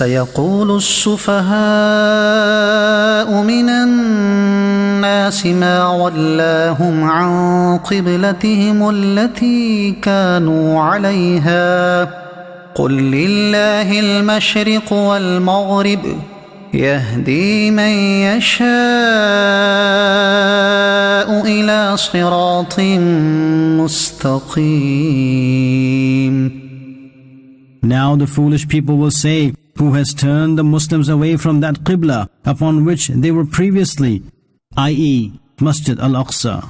سيقول السفهاء من الناس ما ولاهم عن قبلتهم التي كانوا عليها قل لله المشرق والمغرب يهدي من يشاء إلى صراط مستقيم. Now the foolish people will say, who has turned the Muslims away from that Qibla upon which they were previously, i.e. Masjid al-Aqsa.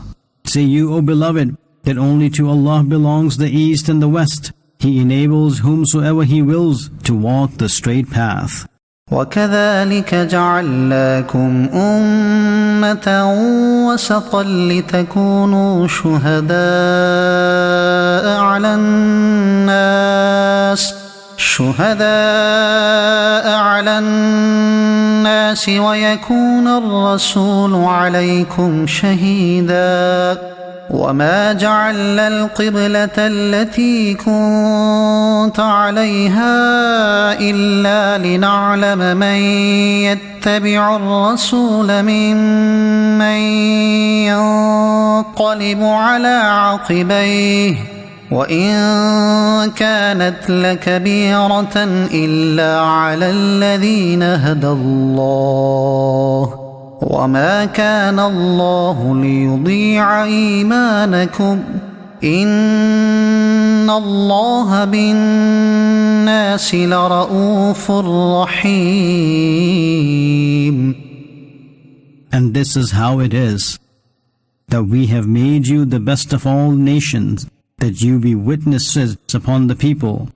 Say you, O beloved, that only to Allah belongs the east and the west. He enables whomsoever He wills to walk the straight path. وكذلك جعلناكم أمة وسطا لتكونوا شهداء على الناس ويكون الرسول عليكم شهيدا وما جعلنا القبلة التي كنت عليها إلا لنعلم من يتبع الرسول ممن ينقلب على عقبيه وإن كانت لكبيرة إلا على الذين هدى الله وما كان الله ليضيع إيمانكم إن الله بالناس لرؤوف رحيم. And this is how it is, that we have made you the best of all nations, that you be witnesses upon the people,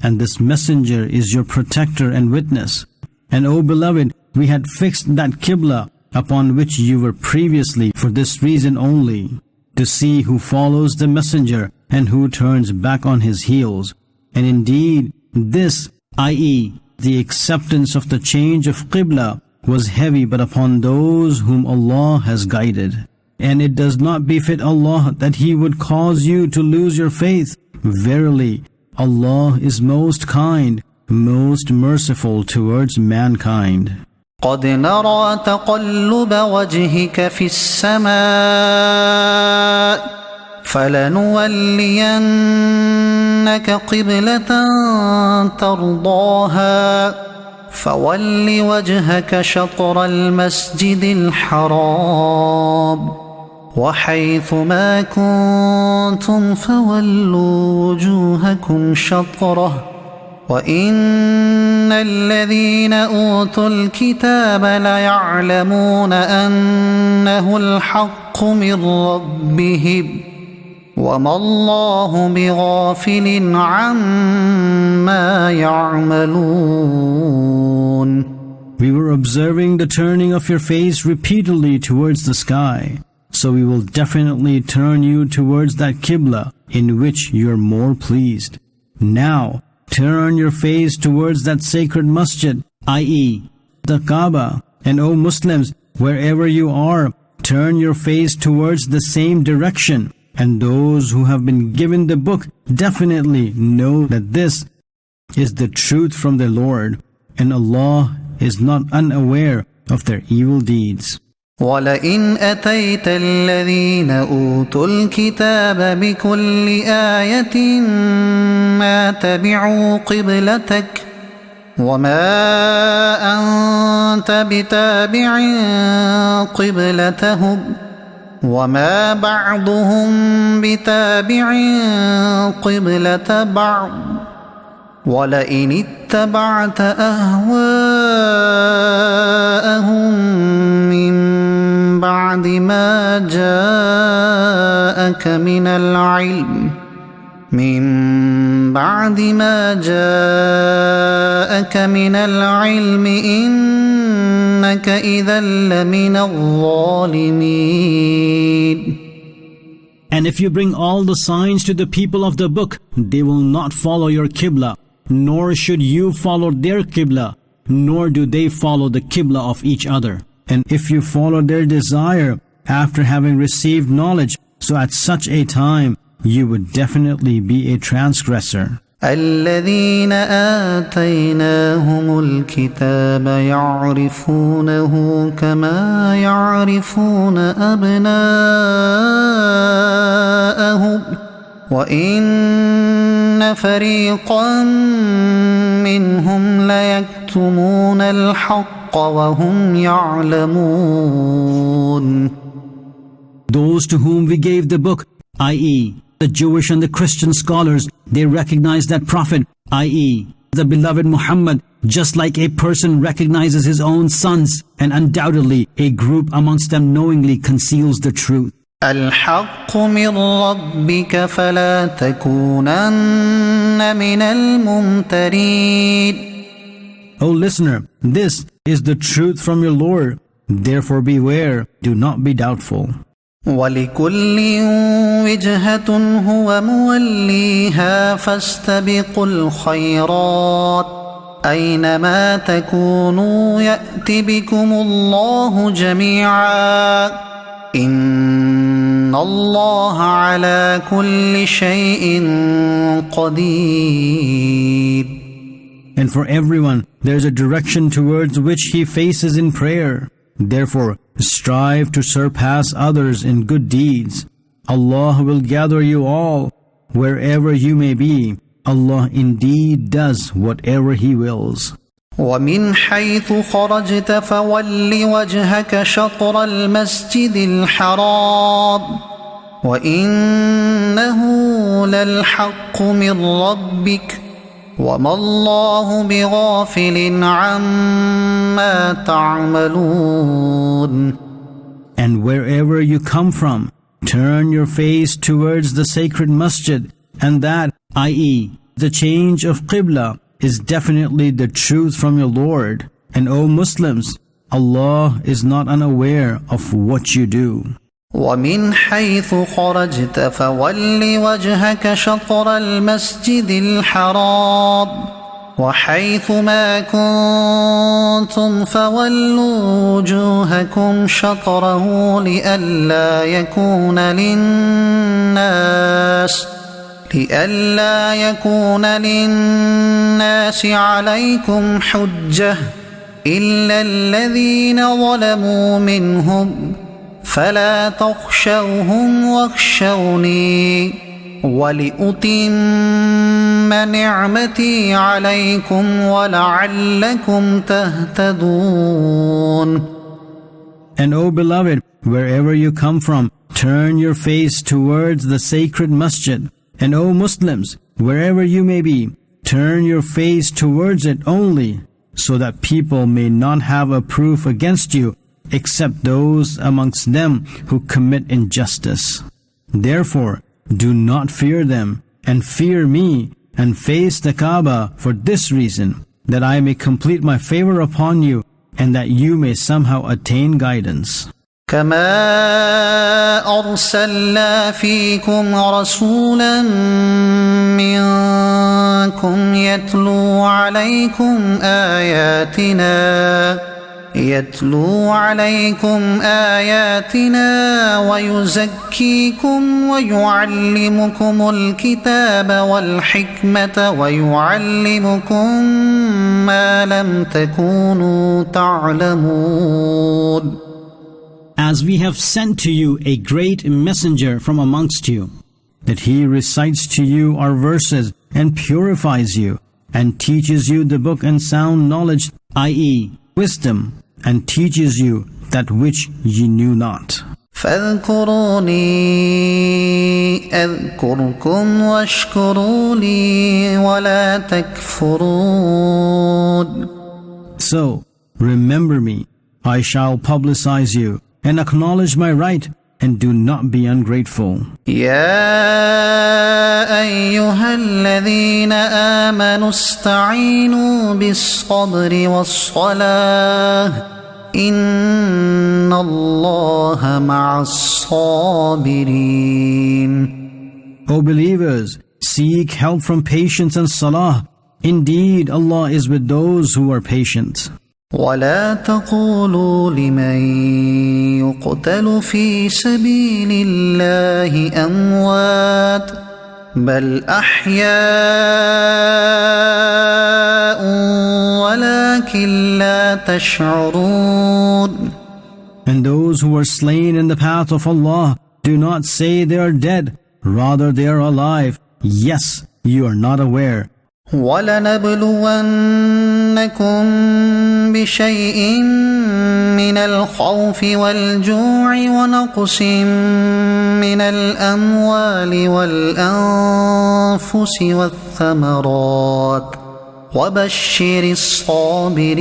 and this messenger is your protector and witness. And O beloved, we had fixed that Qibla upon which you were previously for this reason only, to see who follows the messenger and who turns back on his heels. And indeed, this, i.e., the acceptance of the change of Qibla, was heavy but upon those whom Allah has guided. And it does not befit Allah that He would cause you to lose your faith. Verily, Allah is most kind, most merciful towards mankind. قد نرى تقلب وجهك في السماء فلنولينك قبلة ترضاها فول وجهك شطر المسجد الحرام وحيث ما كنتم فولوا وجوهكم شطره وإن الذين أوتوا الكتاب ليعلمون أنه الحق من ربهم وما الله بغافل عما يعملون. We were observing the turning of your face repeatedly towards the sky, so we will definitely turn you towards that Qibla in which you are more pleased. Now, turn your face towards that sacred masjid, i.e., the Kaaba, and O Muslims, wherever you are, turn your face towards the same direction. And those who have been given the book definitely know that this is the truth from their Lord, and Allah is not unaware of their evil deeds. وَلَئِنْ أَتَيْتَ الَّذِينَ أُوتُوا الْكِتَابَ بِكُلِّ آيَةٍ مَا تَبِعُوا قِبْلَتَكَ وَمَا أَنْتَ بِتَابِعٍ قِبْلَتَهُمْ وَمَا بَعْضُهُمْ بِتَابِعٍ قِبْلَةَ بَعْضٍ وَلَئِنِ اتَّبَعْتَ أَهْوَاءَهُمْ مِنْ بعد ما جاءك من العلم إنك إذا لمن الظالمين. And if you bring all the signs to the people of the book, they will not follow your Qibla, nor should you follow their Qibla, nor do they follow the Qibla of each other. And if you follow their desire after having received knowledge, so at such a time you would definitely be a transgressor. الذين آتيناهم الكتاب يعرفونه كما يعرفون أبناءهم وإن فريقا منهم ليكتمون الحق وهم يعلمون. Those to whom we gave the book, i.e., the Jewish and the Christian scholars, they recognize that prophet, i.e., the beloved Muhammad, just like a person recognizes his own sons, and undoubtedly a group amongst them knowingly conceals the truth. الحق من ربك فلا تكونن من الممترين. O listener, this is the truth from your Lord. Therefore beware, do not be doubtful. ولكل وجهة هو موليها فاستبقوا الخيرات أينما تكونوا يأت بكم الله جميعا إن الله على كل شيء قدير. And for everyone there is a direction towards which he faces in prayer. Therefore, strive to surpass others in good deeds. Allah will gather you all, wherever you may be. Allah indeed does whatever He wills. ومن حيث خرجت فول وجهك شطر المسجد الحرام وإنه للحق من ربك وما الله بغافل عما تعملون. And wherever you come from, turn your face towards the sacred masjid, and that, i.e., the change of Qibla, is definitely the truth from your Lord. And O Muslims, Allah is not unaware of what you do. ومن حيث خرجت فول وجهك شطر المسجد الحرام وحيث ما كنتم فولوا وجوهكم شطره لئلا يكون للناس عليكم حجة إلا الذين ظلموا منهم فلا تخشوهم واخشوني ولأتم نعمتي عليكم ولعلكم تهتدون. And O beloved, wherever you come from, turn your face towards the sacred masjid. And O Muslims, wherever you may be, turn your face towards it only, so that people may not have a proof against you, except those amongst them who commit injustice. Therefore, do not fear them, and fear me, and face the Kaaba for this reason, that I may complete my favor upon you, and that you may somehow attain guidance. كما أرسلنا فيكم رسولا منكم يتلو عليكم آياتنا ويزكيكم ويعلمكم الكتاب والحكمة ويعلمكم ما لم تكونوا تعلمون. As we have sent to you a great messenger from amongst you, that he recites to you our verses and purifies you, and teaches you the book and sound knowledge, i.e., wisdom, and teaches you that which ye knew not. فاذكروني أذكركم واشكروا لي ولا تكفرون. So, remember me, I shall publicize you, and acknowledge my right, and do not be ungrateful. يا أيها الذين آمنوا استعينوا بالصبر والصلاة إن الله مع الصابرين. O believers, seek help from patience and salah. Indeed, Allah is with those who are patient. ولا تقولوا لمن يقتل في سبيل الله أموات بل أحياء ولكن لا تشعرون. And those who are slain in the path of Allah do not say they are dead, rather they are alive. Yes, you are not aware. وَلَنَبْلُوَنَّكُمْ بِشَيْءٍ مِّنَ الْخَوْفِ وَالْجُوعِ وَنَقْصٍ مِّنَ الْأَمْوَالِ وَالْأَنفُسِ وَالثَّمَرَاتِ وَبَشِّرِ الصَّابِرِينَ.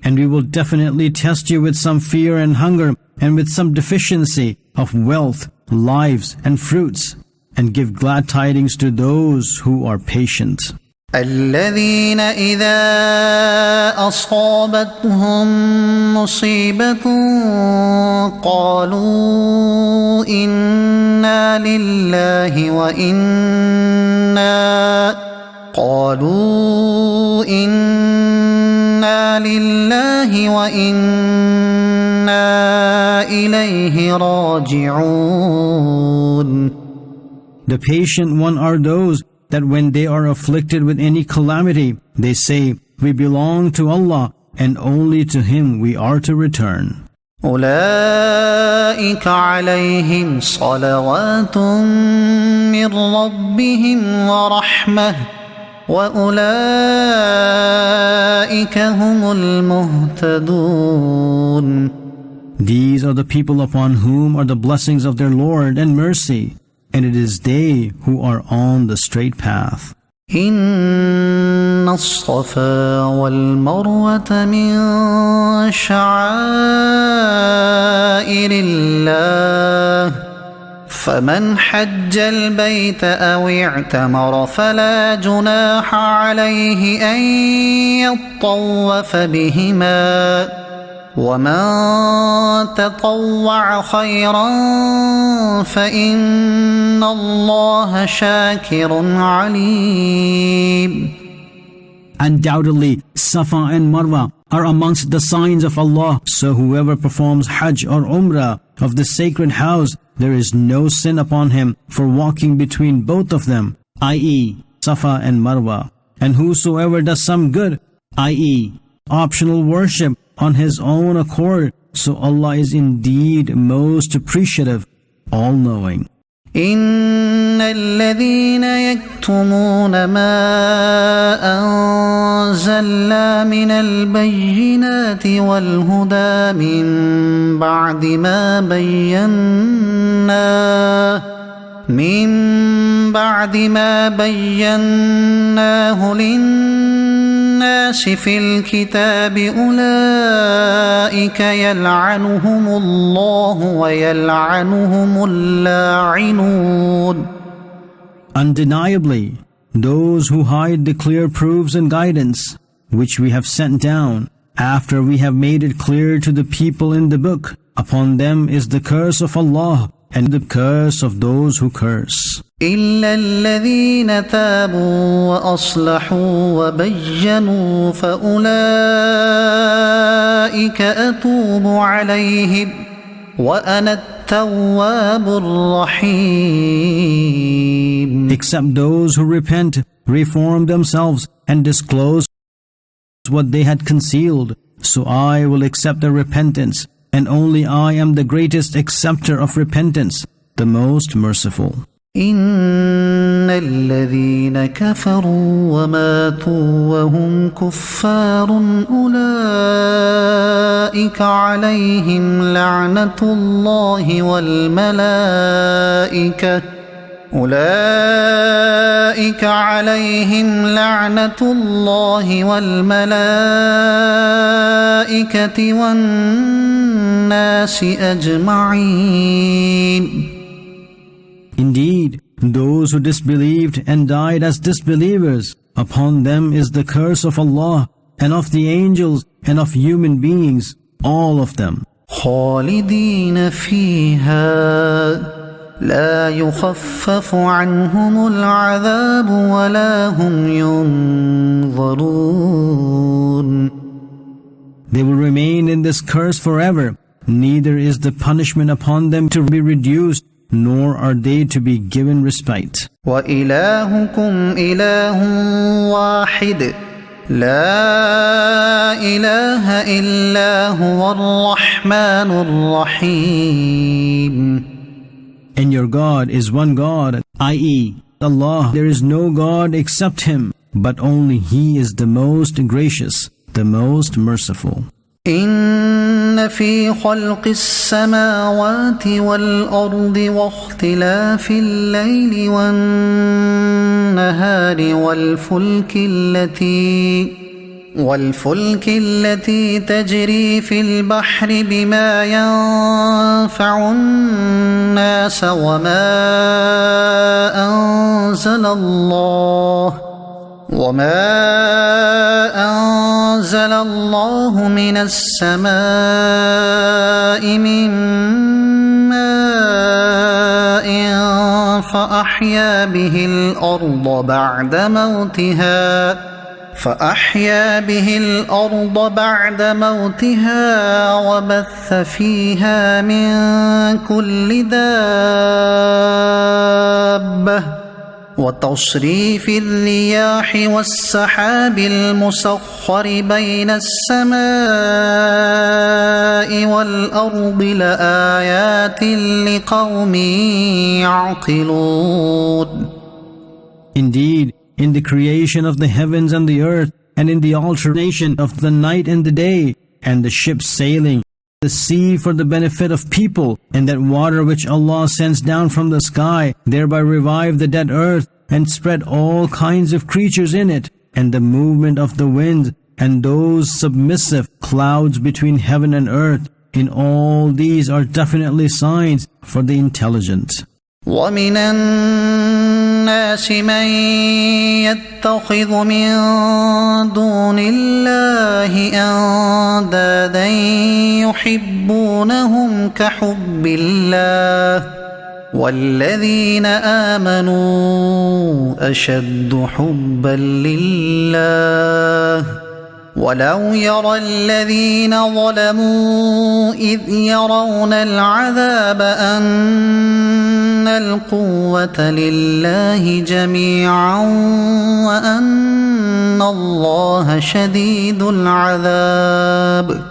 And we will definitely test you with some fear and hunger and with some deficiency of wealth, lives and fruits, and give glad tidings to those who are patient. الذين إذا أصابتهم مصيبة قالوا إنا لله وإنا إليه راجعون. The patient one are those that when they are afflicted with any calamity, they say, we belong to Allah and only to Him we are to return. أولئك عليهم صلوات من ربهم ورحمة وأولئك هم المهتدون. These are the people upon whom are the blessings of their Lord and mercy, and it is they who are on the straight path. إن الصفا والمروة من شعائر الله فمن حج البيت أو اعتمر فلا جناح عليه أن يطوف بهما ومن تطوع خيرا فإن الله شاكر عليم. Undoubtedly, Safa and Marwa are amongst the signs of Allah, so whoever performs Hajj or Umrah of the sacred house, there is no sin upon him for walking between both of them, i.e. Safa and Marwa. And whosoever does some good, i.e. optional worship, on his own accord, so Allah is indeed most appreciative, all-knowing. إن الذين يكتمون ما أنزلنا من البينات والهدى من بعد ما بيناه للناس في الكتاب أولئك يلعنهم الله ويلعنهم اللاعنون. Undeniably, those who hide the clear proofs and guidance, which we have sent down, after we have made it clear to the people in the book, upon them is the curse of Allah and the curse of those who curse. إلا الذين تابوا وأصلحوا وبينوا فأولئك أتوب عليهم وأنا التواب الرحيم. Except those who repent, reform themselves, and disclose what they had concealed. So I will accept their repentance, and only I am the greatest acceptor of repentance, the most merciful. إن الذين كفروا وماتوا وهم كفار أولئك عليهم لعنة الله والملائكة والناس أجمعين. Indeed, those who disbelieved and died as disbelievers, upon them is the curse of Allah and of the angels and of human beings, all of them. خالدين فيها لا يخفف عنهم العذاب ولا هم ينظرون. They will remain in this curse forever, neither is the punishment upon them to be reduced, nor are they to be given respite. وإلهكم إله واحد لا إله إلا هو الرحمن الرحيم. And your God is one God, i.e., Allah. There is no God except Him, but only He is the most gracious, the most merciful. إن في خلق السماوات والأرض واختلاف الليل والنهار والفلك التي تجري في البحر بما ينفع الناس وما أنزل الله من السماء من ماء فأحيا به الأرض بعد موتها وبث فيها من كل دابة وتصريف الرياح والسحاب المسخر بين السماء والأرض لآيات لقوم يعقلون. Indeed, in the creation of the heavens and the earth, and in the alternation of the night and the day, and the ships sailing, the sea for the benefit of people, and that water which Allah sends down from the sky, thereby revive the dead earth, and spread all kinds of creatures in it, and the movement of the wind, and those submissive clouds between heaven and earth, in all these are definitely signs for the intelligent. وَمِنَ النَّاسِ مَن يَتَّخِذُ مِن دُونِ اللَّهِ أَندَادًا يُحِبُّونَهُمْ كَحُبِّ اللَّهِ وَالَّذِينَ آمَنُوا أَشَدُّ حُبًّا لِلَّهِ ولو يرى الذين ظلموا إذ يرون العذاب أن القوة لله جميعا وأن الله شديد العذاب.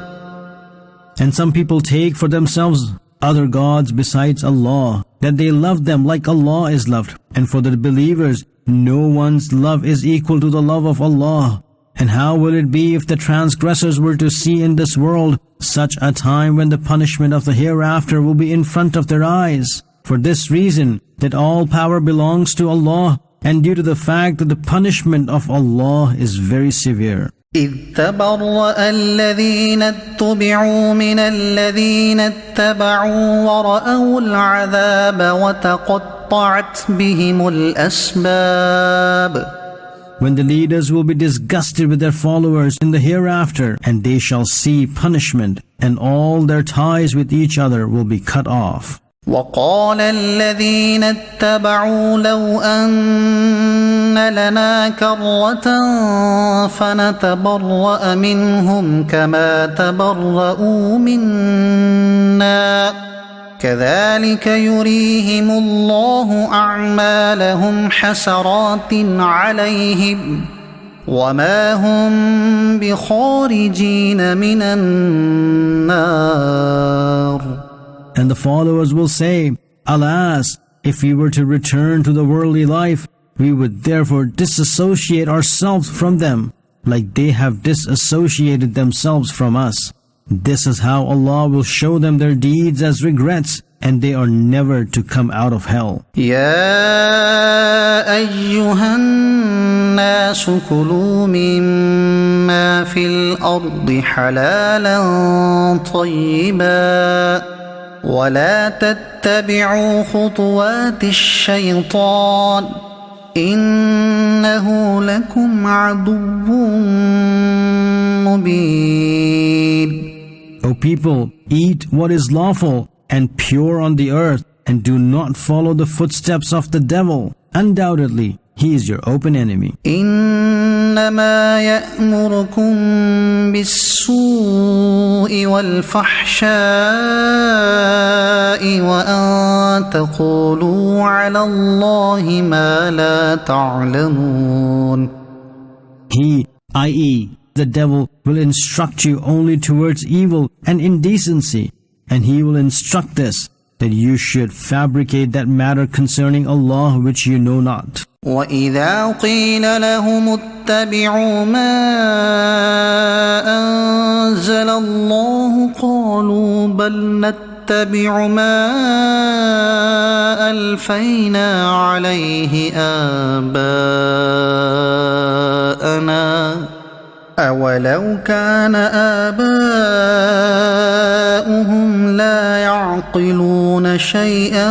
And some people take for themselves other gods besides Allah, that they love them like Allah is loved. And for the believers, no one's love is equal to the love of Allah. And how will it be if the transgressors were to see in this world such a time when the punishment of the hereafter will be in front of their eyes? For this reason, that all power belongs to Allah, and due to the fact that the punishment of Allah is very severe. إذ تبرأ الذين اتبعوا من الذين اتبعوا ورأوا العذاب وتقطعت بهم الأسباب. When the leaders will be disgusted with their followers in the hereafter, and they shall see punishment, and all their ties with each other will be cut off. وقال الذين اتبعوا لو أن لنا كرة فنتبرأ منهم كما تبرؤوا منا كذلك يريهم الله أعمالهم حسرات عليهم وما هم بخارجين من النار. And the followers will say, Alas, if we were to return to the worldly life, we would therefore disassociate ourselves from them, like they have disassociated themselves from us. This is how Allah will show them their deeds as regrets, and they are never to come out of hell. يا أيها الناس كلوا مما في الأرض حلالا طيبا ولا تتبعوا خطوات الشيطان إنه لكم عدو مبين. O people, eat what is lawful and pure on the earth, and do not follow the footsteps of the devil. Undoubtedly, he is your open enemy. إنما يأمركم بالسوء والفحشاء وأن تقولوا على الله ما لا تعلمون. He, i.e., the devil, will instruct you only towards evil and indecency, and he will instruct us that you should fabricate that matter concerning Allah which you know not. وَإِذَا قِيلَ لَهُمُ اتَّبِعُوا مَا أَنزَلَ اللَّهُ قَالُوا بَلْ نَتَّبِعُ مَا أَلْفَيْنَا عَلَيْهِ آبَاءَنَا أَوَلَوْ كَانَ آبَاؤُهُمْ لَا يَعْقِلُونَ شَيْئًا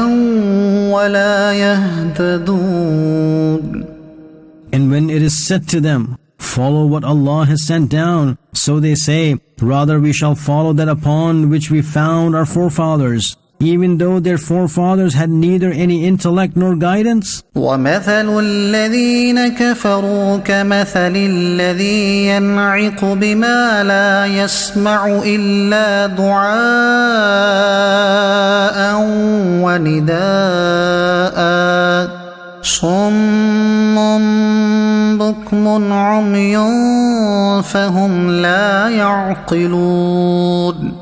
وَلَا يَهْتَدُونَ. And when it is said to them, follow what Allah has sent down, so they say, rather we shall follow that upon which we found our forefathers, even though their forefathers had neither any intellect nor guidance. وَمَثَلُ الَّذِينَ كَفَرُوا كَمَثَلِ الَّذِي يَنْعِقُ بِمَا لَا يَسْمَعُ إِلَّا دُعَاءً وَنِدَاءً صُمٌّ بُكْمٌ عُمْيٌ فَهُمْ لَا يَعْقِلُونَ.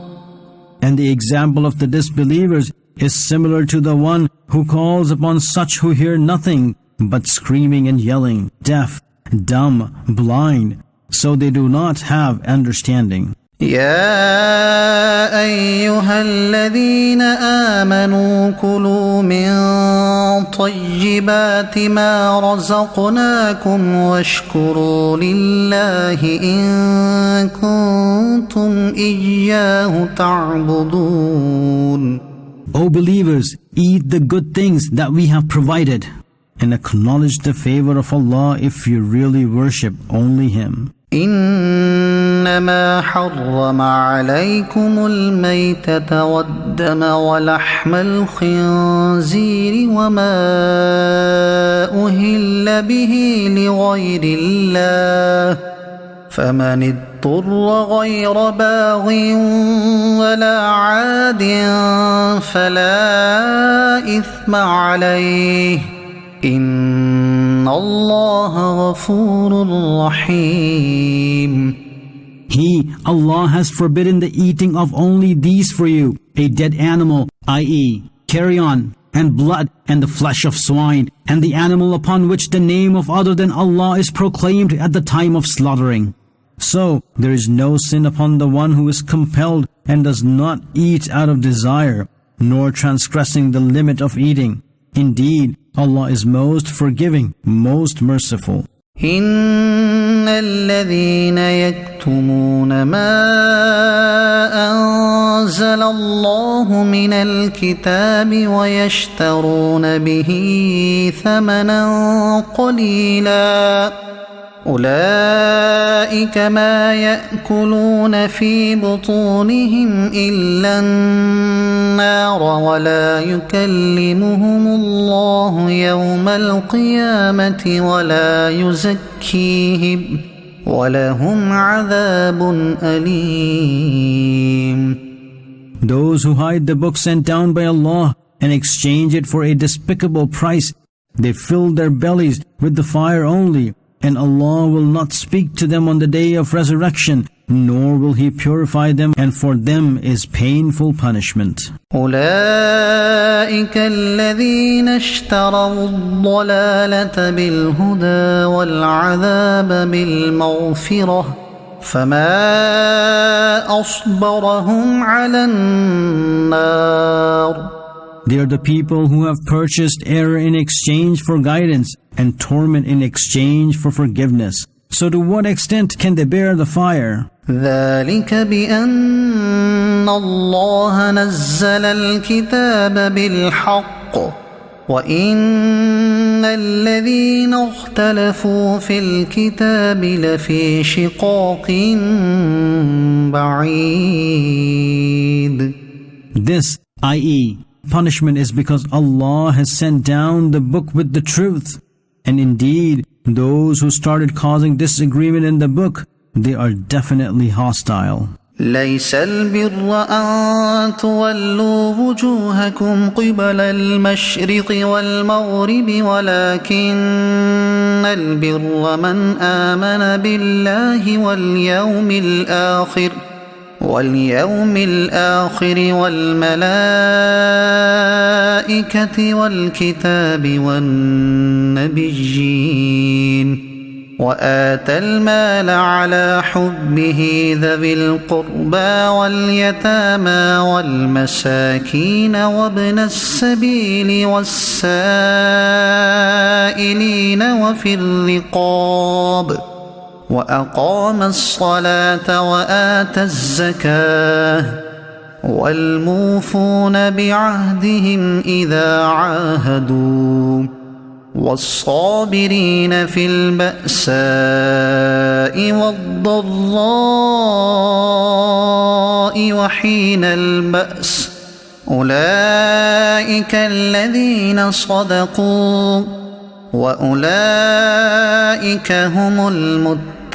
And the example of the disbelievers is similar to the one who calls upon such who hear nothing but screaming and yelling, deaf, dumb, blind, so they do not have understanding. يا أيها الذين آمنوا كلوا من طيبات ما رزقناكم واشكروا لله إن كنتم إياه تعبدون. O believers, eat the good things that we have provided and acknowledge the favor of Allah if you really worship only Him. إنما حرم عليكم الميتة والدم ولحم الخنزير وما أهل به لغير الله فمن اضطر غير باغ ولا عاد فلا إثم عليه إن الله غفور رحيم. He, Allah, has forbidden the eating of only these for you, a dead animal, i.e., carrion, and blood, and the flesh of swine, and the animal upon which the name of other than Allah is proclaimed at the time of slaughtering. So, there is no sin upon the one who is compelled and does not eat out of desire, nor transgressing the limit of eating. Indeed, Allah is most forgiving, most merciful. إن الذين يكتمون ما أنزل الله من الكتاب ويشترون به ثمنا قليلا أولئك ما يأكلون في بطونهم إلا النار ولا يكلمهم الله يوم القيامة ولا يزكيهم ولهم عذاب أليم. Those who hide the book sent down by Allah and exchange it for a despicable price, they fill their bellies with the fire only, and Allah will not speak to them on the day of resurrection, nor will He purify them, and for them is painful punishment. أولئك الذين اشتروا الضلالة بالهدى والعذاب بالمغفرة فما أصبرهم على النار. They are the people who have purchased error in exchange for guidance and torment in exchange for forgiveness. So to what extent can they bear the fire? ذلك بأن الله نزل الكتاب بالحق وإن الذين اختلفوا في الكتاب لفي شقاق بعيد. This, i.e., punishment is because Allah has sent down the book with the truth, And indeed, those who started causing disagreement in the book, they are definitely hostile. ليس البر أن تولوا وجوهكم قبل المشرق والمغرب ولكن البر من آمن بالله واليوم الآخر والملائكة والكتاب والنبيين وآتى المال على حبه ذوي القربى واليتامى والمساكين وابن السبيل والسائلين وفي الرقاب وأقام الصلاة وآتى الزكاة والموفون بعهدهم إذا عاهدوا والصابرين في البأساء والضراء وحين البأس أولئك الذين صدقوا وأولئك هم المتقون.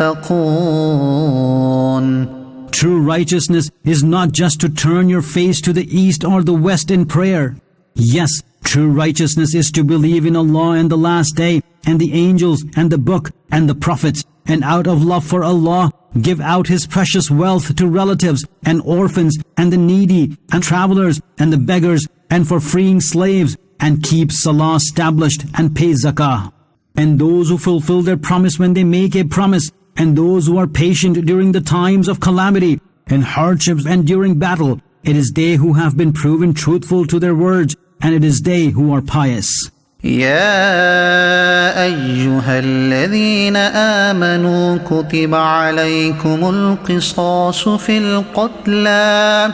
True righteousness is not just to turn your face to the east or the west in prayer. Yes, true righteousness is to believe in Allah and the last day, and the angels, and the book, and the prophets, and out of love for Allah, give out His precious wealth to relatives, and orphans, and the needy, and travelers, and the beggars, and for freeing slaves, and keep Salah established, and pay Zakah. And those who fulfill their promise when they make a promise, and those who are patient during the times of calamity, and hardships, and during battle, it is they who have been proven truthful to their words, and it is they who are pious. يا أيها الذين آمنوا كتب عليكم القصاص في القتلى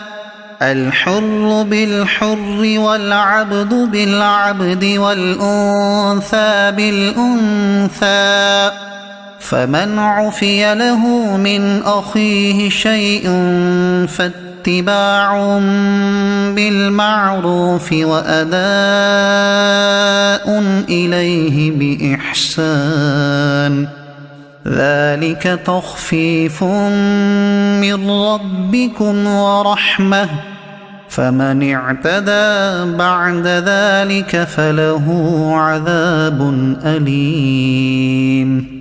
الحر بالحر والعبد بالعبد والأنثى بالأنثى فمن عفي له من أخيه شيء فاتباع بالمعروف وأداء إليه بإحسان ذلك تخفيف من ربكم ورحمة فمن اعتدى بعد ذلك فله عذاب أليم.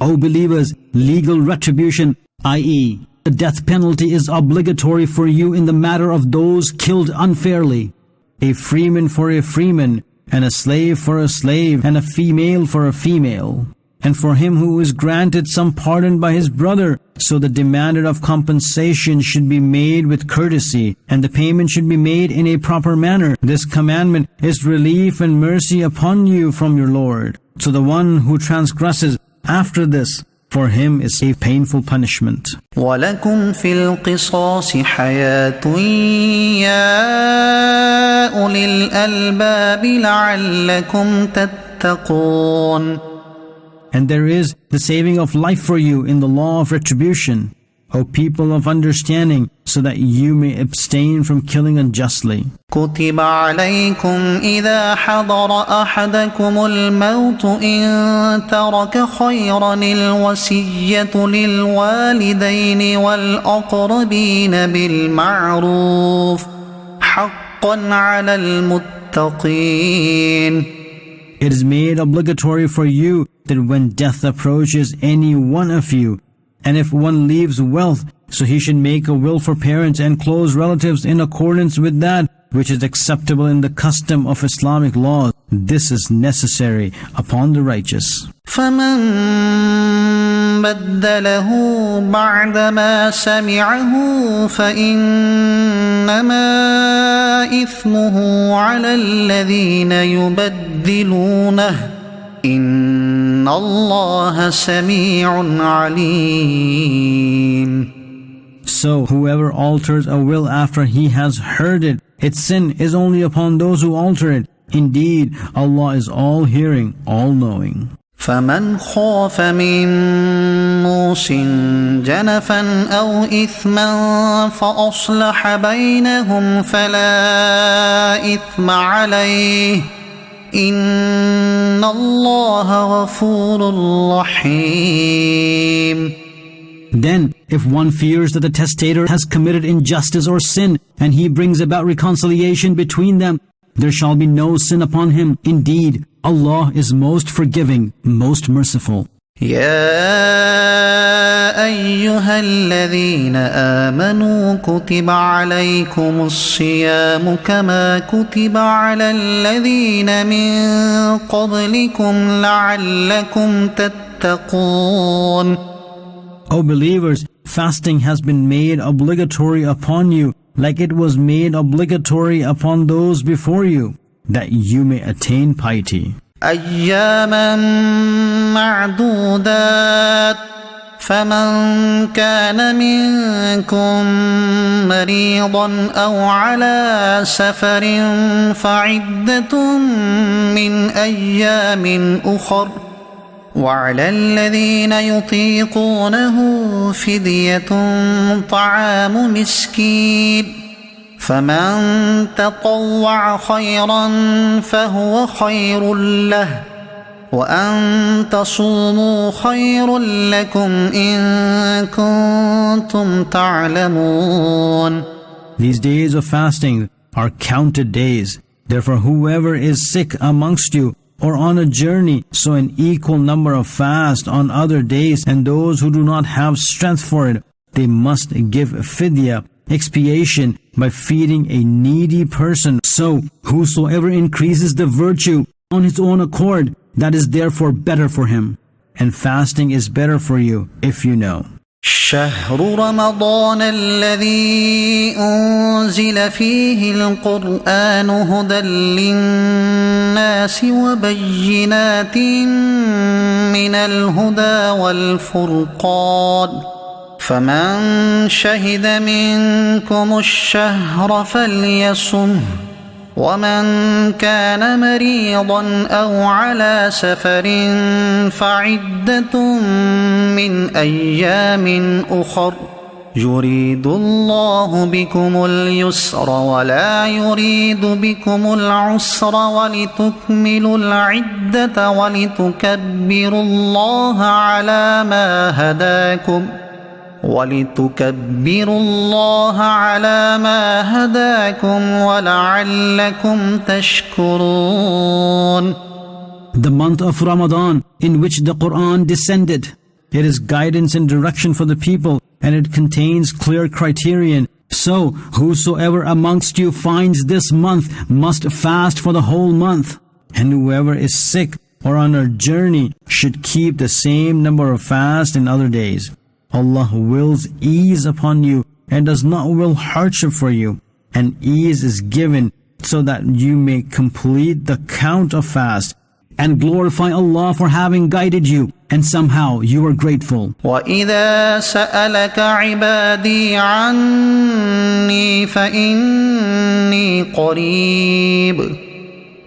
O believers, legal retribution, i.e., the death penalty is obligatory for you in the matter of those killed unfairly. A freeman for a freeman, and a slave for a slave, and a female for a female. And for him who is granted some pardon by his brother, so the demanded of compensation should be made with courtesy, and the payment should be made in a proper manner. This commandment is relief and mercy upon you from your Lord. So the one who transgresses after this, for him is a painful punishment. وَلَكُمْ فِي الْقِصَاصِ حَيَاةٌ يَا أُولِي الْأَلْبَابِ لَعَلَّكُمْ تَتَّقُونَ. And there is the saving of life for you in the law of retribution, O people of understanding, so that you may abstain from killing unjustly. كتب عليكم إذا حضر أحدكم الموت إن ترك خيرا الوصية للوالدين والأقربين بالمعروف حقا على المتقين. It is made obligatory for you that when death approaches any one of you, and if one leaves wealth, so he should make a will for parents and close relatives in accordance with that which is acceptable in the custom of Islamic laws. This is necessary upon the righteous. فَمَن بَدَّلَهُ بَعْدَمَا سَمِعَهُ فَإِنَّمَا إِثْمُهُ عَلَى الَّذِينَ يُبَدِّلُونَهُ إِنَّ اللَّهَ سَمِيعٌ عَلِيمٌ. So whoever alters a will after he has heard it, its sin is only upon those who alter it. Indeed, Allah is all-hearing, all-knowing. فَمَنْ خَافَ مِن مُّوصٍ جَنَفًا أَوْ إِثْمًا فَأَصْلَحَ بَيْنَهُمْ فَلَا إِثْمَ عَلَيْهِ إن الله غفور رحيم. Then, if one fears that the testator has committed injustice or sin, and he brings about reconciliation between them, there shall be no sin upon him. Indeed, Allah is most forgiving, most merciful. يا أيها الذين آمنوا كتب عليكم الصيام كما كتب على الذين من قبلكم لعلكم تتقون. O believers, fasting has been made obligatory upon you, like it was made obligatory upon those before you, that you may attain piety. أياما معدودات فمن كان منكم مريضا أو على سفر فعدة من أيام أخر وعلى الذين يطيقونه فدية طعام مسكين فمن تطوع خيرا فهو خير له وأن تصوموا خير لكم إن كنتم تعلمون. These days of fasting are counted days. Therefore, whoever is sick amongst you or on a journey, so an equal number of fast on other days, and those who do not have strength for it, they must give fidya, expiation, by feeding a needy person. So, whosoever increases the virtue on his own accord, that is therefore better for him. And fasting is better for you if you know. شهر رمضان الذي أنزل فيه القرآن هدى للناس وبينات من الهدى والفرقان فمن شهد منكم الشهر فليصمه ومن كان مريضا أو على سفر فعدة من أيام أخر يريد الله بكم اليسر ولا يريد بكم العسر ولتكملوا العدة ولتكبروا الله على ما هداكم ولعلكم تشكرون. The month of Ramadan, in which the Quran descended, it is guidance and direction for the people, and it contains clear criterion. So, whosoever amongst you finds this month must fast for the whole month, and whoever is sick or on a journey should keep the same number of fasts in other days. Allah wills ease upon you and does not will hardship for you, and ease is given so that you may complete the count of fast and glorify Allah for having guided you, and somehow you are grateful. وَإِذَا سَأَلَكَ عِبَادِي عَنِّي فَإِنِّي قَرِيبٌ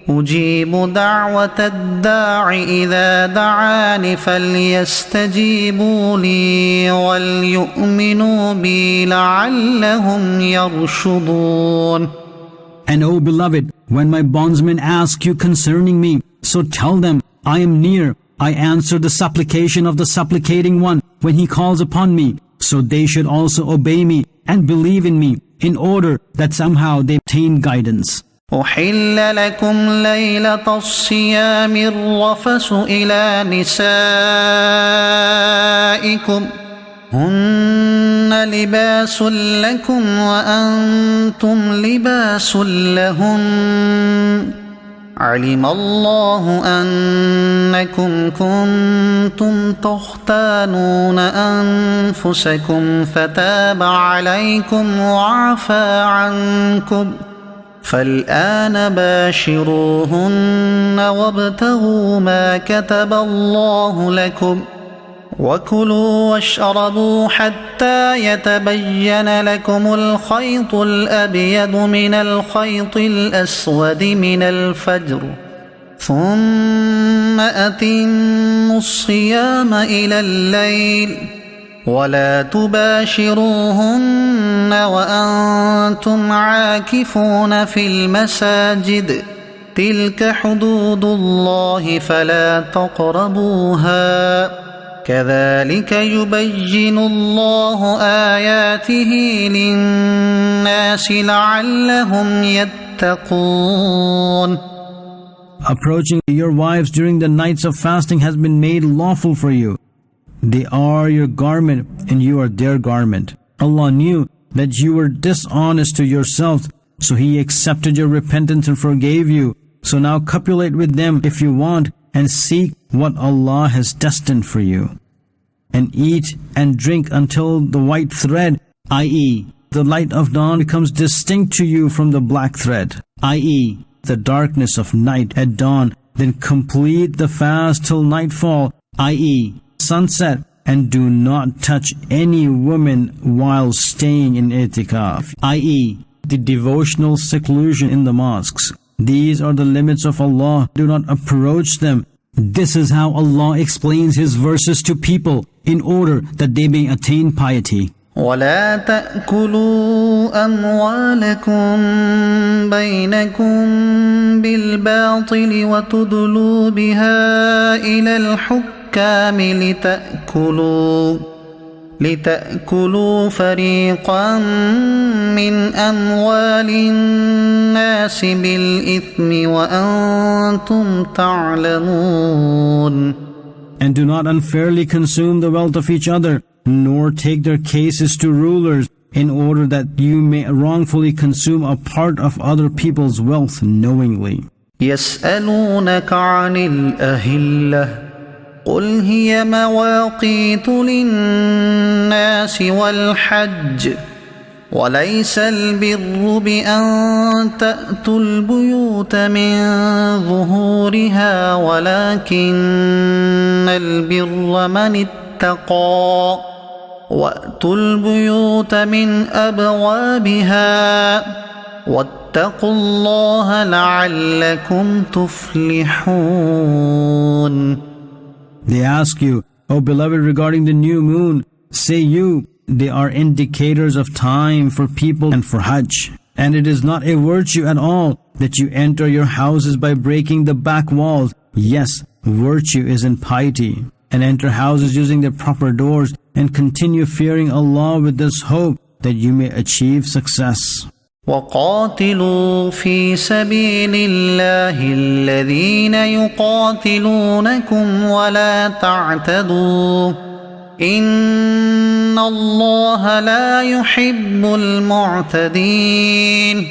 أجيب دعوة الداع إذا دعاني فليستجيبوا لي وليؤمنوا بي لعلهم يرشدون. And O beloved, when my bondsmen ask you concerning me, so tell them, I am near. I answer the supplication of the supplicating one when he calls upon me. So they should also obey me and believe in me, in order that somehow they obtain guidance. أحل لكم ليلة الصيام الرفث إلى نسائكم هن لباس لكم وأنتم لباس لهن علم الله أنكم كنتم تختانون أنفسكم فتاب عليكم وعفى عنكم فالآن باشروهن وابتغوا ما كتب الله لكم وكلوا واشربوا حتى يتبين لكم الخيط الأبيض من الخيط الأسود من الفجر ثم أتموا الصيام إلى الليل ولا تباشروهن وأنتم عاكفون في المساجد تلك حدود الله فلا تقربوها كذلك يبين الله آياته للناس لعلهم يتقون. Approaching your wives during the nights of fasting has been made lawful for you. They are your garment and you are their garment. Allah knew that you were dishonest to yourselves, so He accepted your repentance and forgave you. So now copulate with them if you want and seek what Allah has destined for you. And eat and drink until the white thread, i.e., the light of dawn becomes distinct to you from the black thread, i.e., the darkness of night at dawn. Then complete the fast till nightfall, i.e., sunset, and do not touch any woman while staying in i'tikaf, i.e., the devotional seclusion in the mosques. These are the limits of Allah. Do not approach them. This is how Allah explains His verses to people in order that they may attain piety. ولا تأكلوا أموالكم بينكم بالباطل وتدلوا بها إلى الحكام لتأكلوا فريقا من أموال الناس بالإثم وأنتم تعلمون. And do not unfairly consume the wealth of each other, nor take their cases to rulers, in order that you may wrongfully consume a part of other people's wealth knowingly. يسألونك عن الأهلة قل هي مواقيت للناس والحج وليس البر بأن تأتوا البيوت من ظهورها ولكن البر من اتقى وأتوا البيوت من أبوابها واتقوا الله لعلكم تفلحون. They ask you, O beloved, regarding the new moon. Say you, they are indicators of time for people and for Hajj. And it is not a virtue at all that you enter your houses by breaking the back walls. Yes, virtue is in piety. And enter houses using their proper doors and continue fearing Allah with this hope that you may achieve success. وقاتلوا في سبيل الله الذين يقاتلونكم ولا تعتدوا إن الله لا يحب المعتدين.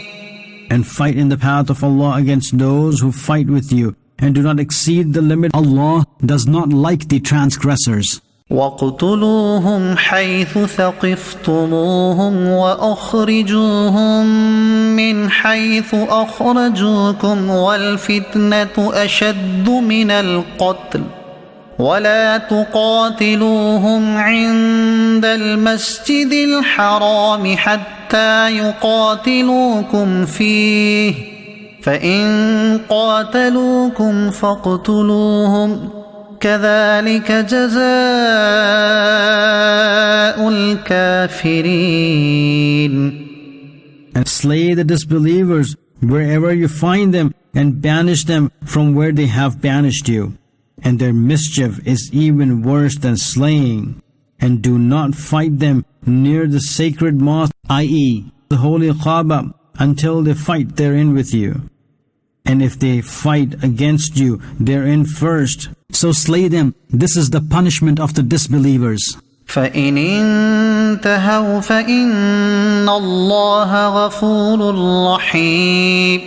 And fight in the path of Allah against those who fight with you, and do not exceed the limit. Allah does not like the transgressors. وَاقْتُلُوهُمْ حَيْثُ ثَقِفْتُمُوهُمْ وَأَخْرِجُوهُمْ مِنْ حَيْثُ أَخْرَجُوكُمْ وَالْفِتْنَةُ أَشَدُّ مِنَ الْقَتْلِ وَلَا تُقَاتِلُوهُمْ عِنْدَ الْمَسْجِدِ الْحَرَامِ حَتَّى يُقَاتِلُوكُمْ فِيهِ فَإِنْ قَاتَلُوكُمْ فَاقْتُلُوهُمْ كذلك جزاء الكافرين. And slay the disbelievers wherever you find them, and banish them from where they have banished you. And their mischief is even worse than slaying. And do not fight them near the sacred mosque, i.e., the holy Kaaba, until they fight therein with you. And if they fight against you therein first, so slay them. This is the punishment of the disbelievers. فَإِنِ انْتَهَوْا فَإِنَّ اللَّهَ غَفُورٌ رَحِيمٌ.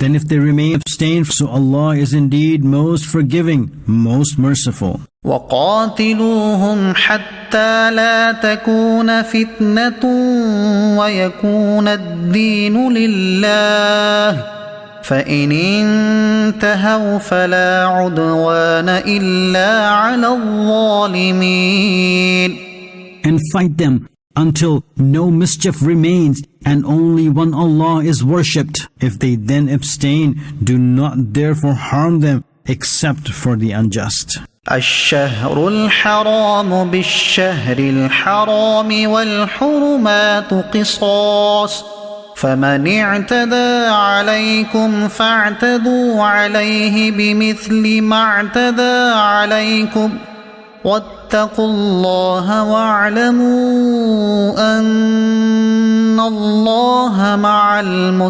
Then if they remain abstained, so Allah is indeed most forgiving, most merciful. وَقَاتِلُوهُمْ حَتَّى لَا تَكُونَ فِتْنَةٌ وَيَكُونَ الدِّينُ لِلَّهِ فَإِنِ انْتَهَوْا فَلَا عُدْوَانَ إِلَّا عَلَى الظَّالِمِينَ. And fight them until no mischief remains and only one Allah is worshipped. If they then abstain, do not therefore harm them except for the unjust. الشهر الحرام بالشهر الحرام والحرمات قصاص فمن اعتدى عليكم فاعتدوا عليه بمثل ما اعتدى عليكم واتقوا الله واعلموا أن الله مع المتقين.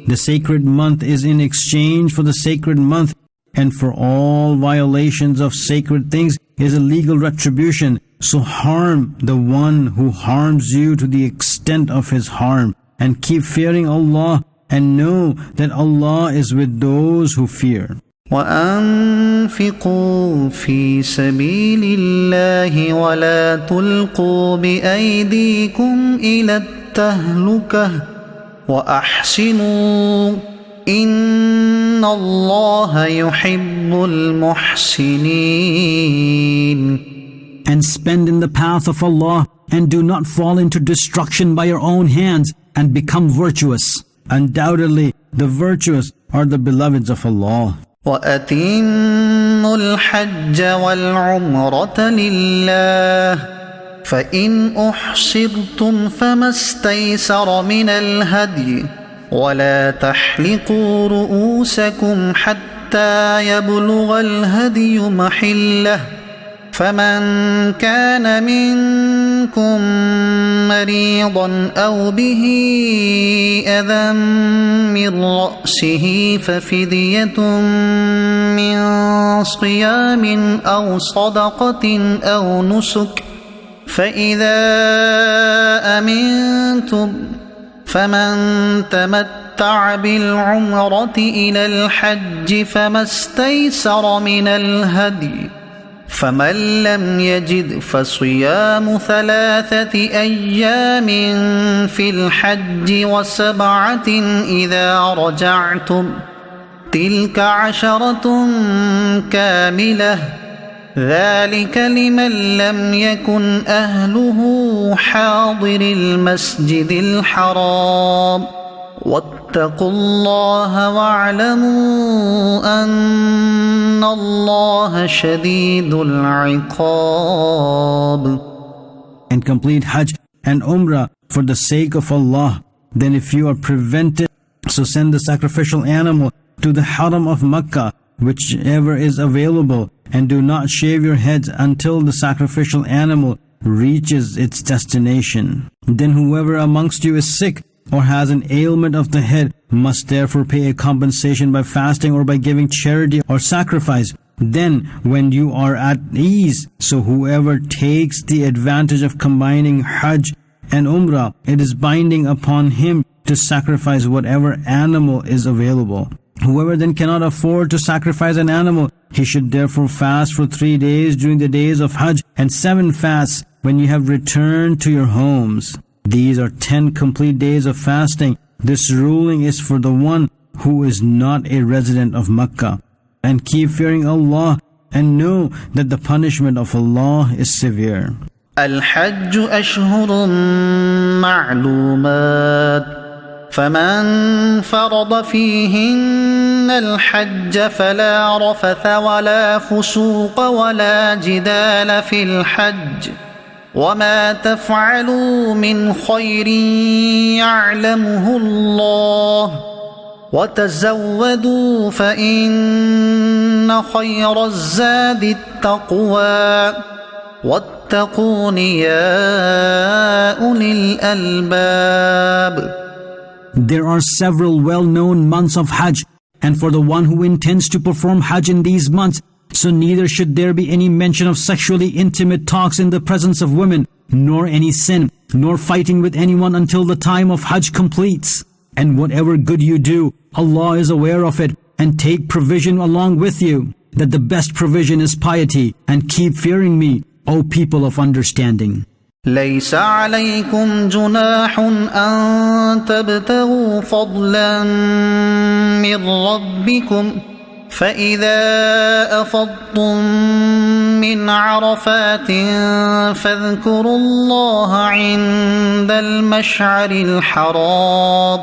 The sacred month is in exchange for the sacred month, and for all violations of sacred things is a legal retribution. So harm the one who harms you to the extent of his harm, and keep fearing Allah, and know that Allah is with those who fear. وأنفقوا في سبيل الله ولا تلقوا بأيديكم إلى التهلكة وأحسنوا إن الله يحب المحسنين. And spend in the path of Allah, and do not fall into destruction by your own hands, and become virtuous. Undoubtedly, the virtuous are the beloveds of Allah. وأتموا الحج والعمرة لله فإن أحصرتم فما استيسر من الهدي ولا تحلقوا رؤوسكم حتى يبلغ الهدي محله فمن كان منكم مريضا أو به أذى من رأسه ففدية من صيام أو صدقة أو نسك فإذا أمنتم فمن تمتع بالعمرة إلى الحج فما استيسر من الهدي فمن لم يجد فصيام 3 أيام في الحج و7 إذا رجعتم تلك 10 كاملة ذلك لمن لم يكن أهله حاضر المسجد الحرام واتقوا الله واعلموا أن الله شديد العقاب. And complete Hajj and Umrah for the sake of Allah. Then if you are prevented, so send the sacrificial animal to the Haram of Makkah, whichever is available, and do not shave your heads until the sacrificial animal reaches its destination. Then whoever amongst you is sick or has an ailment of the head must therefore pay a compensation by fasting or by giving charity or sacrifice. Then when you are at ease, so whoever takes the advantage of combining Hajj and Umrah, it is binding upon him to sacrifice whatever animal is available. Whoever then cannot afford to sacrifice an animal, he should therefore fast for 3 days during the days of Hajj and 7 fasts when you have returned to your homes. These are 10 complete days of fasting. This ruling is for the one who is not a resident of Makkah. And keep fearing Allah and know that the punishment of Allah is severe. الحج أشهر معلومات فمن فرض فيهن الحج فلا رفث ولا فسوق ولا جدال في الحج وما تفعلوا من خير يعلمه الله وتزودوا فإن خير الزاد التقوى واتقون يا أولي الألباب. There are several well-known months of Hajj, and for the one who intends to perform Hajj in these months, so neither should there be any mention of sexually intimate talks in the presence of women, nor any sin, nor fighting with anyone until the time of Hajj completes. And whatever good you do, Allah is aware of it, and take provision along with you, that the best provision is piety, and keep fearing me, O people of understanding. ليس عليكم جناح أن تبتغوا فضلا من ربكم فإذا أفضتم من عرفات فاذكروا الله عند المشعر الحرام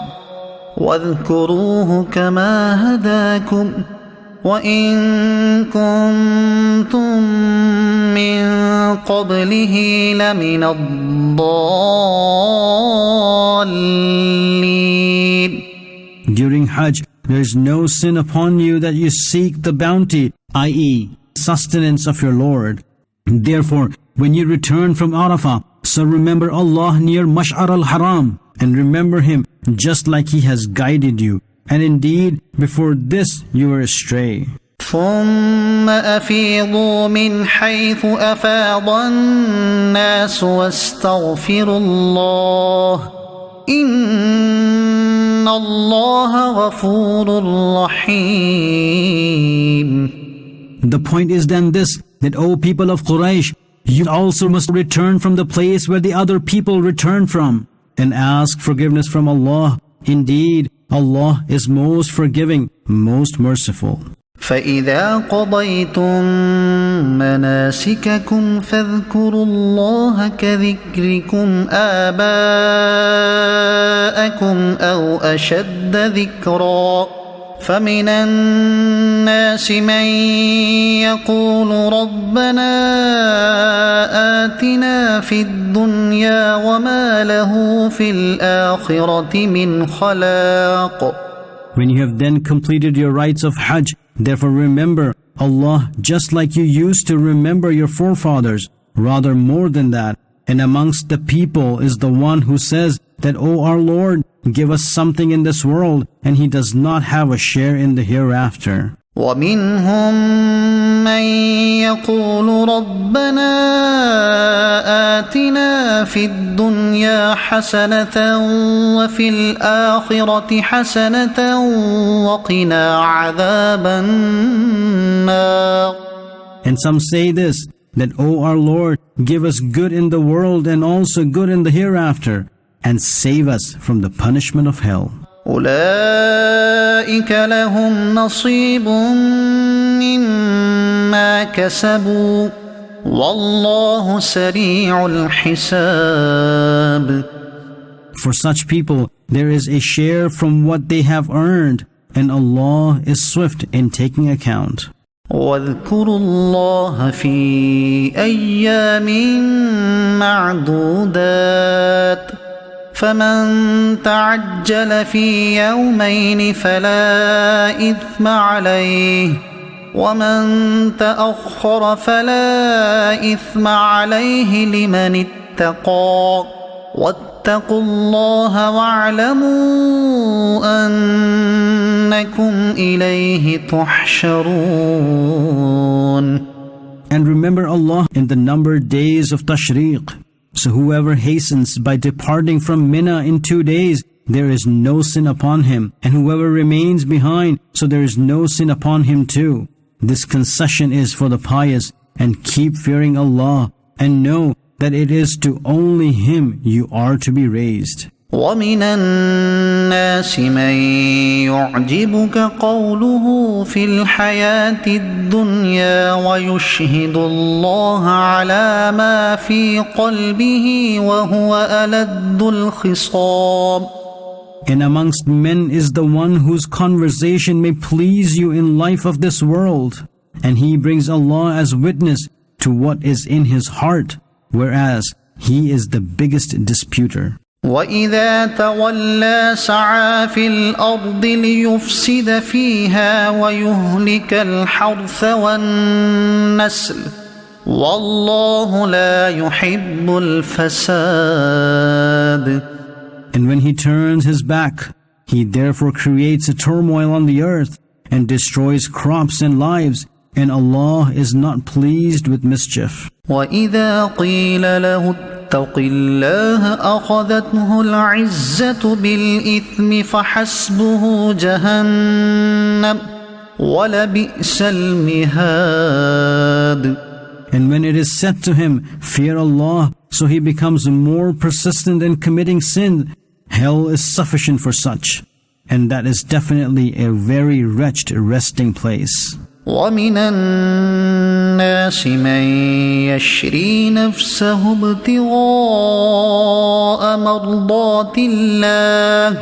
واذكروه كما هداكم وإن كنتم من قبله لمن الضالين. During Hajj, there is no sin upon you that you seek the bounty, i.e., sustenance of your Lord. Therefore, when you return from Arafah, so remember Allah near Mash'ar al-Haram, and remember Him just like He has guided you. And indeed, before this you were astray. ثم أفيضوا من حيث أفاض الناس واستغفروا الله إن الله غفور رحيم. The point is then this, that O people of Quraysh, you also must return from the place where the other people return from, and ask forgiveness from Allah. Indeed, Allah is most forgiving, most merciful. فإذا قضيتم مناسككم فاذكروا الله كذكركم آباءكم أو أشد ذكرا فمن الناس من يقول ربنا آتنا في الدنيا وما له في الآخرة من خلاق. When you have then completed your rites of Hajj, therefore remember Allah just like you used to remember your forefathers, rather more than that. And amongst the people is the one who says that, O our Lord, give us something in this world, and he does not have a share in the hereafter. ومنهم من يقول ربنا آتنا في الدنيا حسنة وفي الآخرة حسنة وقنا عذاب النار. And some say this, that, O our Lord, give us good in the world and also good in the hereafter, and save us from the punishment of hell. أولئك لهم نصيب مما كسبوا والله سريع الحساب. For such people, there is a share from what they have earned, and Allah is swift in taking account. واذكروا الله في أيام معدودات فمن تعجل في يومين فلا إثم عليه ومن تأخر فلا إثم عليه لمن اتقى واتقوا الله واعلموا أنكم إليه تحشرون. And remember Allah in the numbered days of Tashriq. So whoever hastens by departing from Mina in 2 days, there is no sin upon him. And whoever remains behind, so there is no sin upon him too. This concession is for the pious, and keep fearing Allah, and know that it is to only Him you are to be raised. ومن الناس من يعجبك قوله في الحياة الدنيا ويشهد الله على ما في قلبه وهو ألد الخصام. And amongst men is the one whose conversation may please you in life of this world, and he brings Allah as witness to what is in his heart, whereas he is the biggest disputer. وإذا تولى سعى في الأرض ليفسد فيها ويهلك الحرث والنسل والله لا يحب الفساد. And when he turns his back, he therefore creates a turmoil on the earth and destroys crops and lives, and Allah is not pleased with mischief. وإذا قيل له اتق الله أخذته العزة بالإثم فحسبه جهنم ولبئس المهاد. And when it is said to him, fear Allah, so he becomes more persistent in committing sin, hell is sufficient for such, and that is definitely a very wretched resting place. ومن الناس من يشري نفسه ابتغاء مرضات الله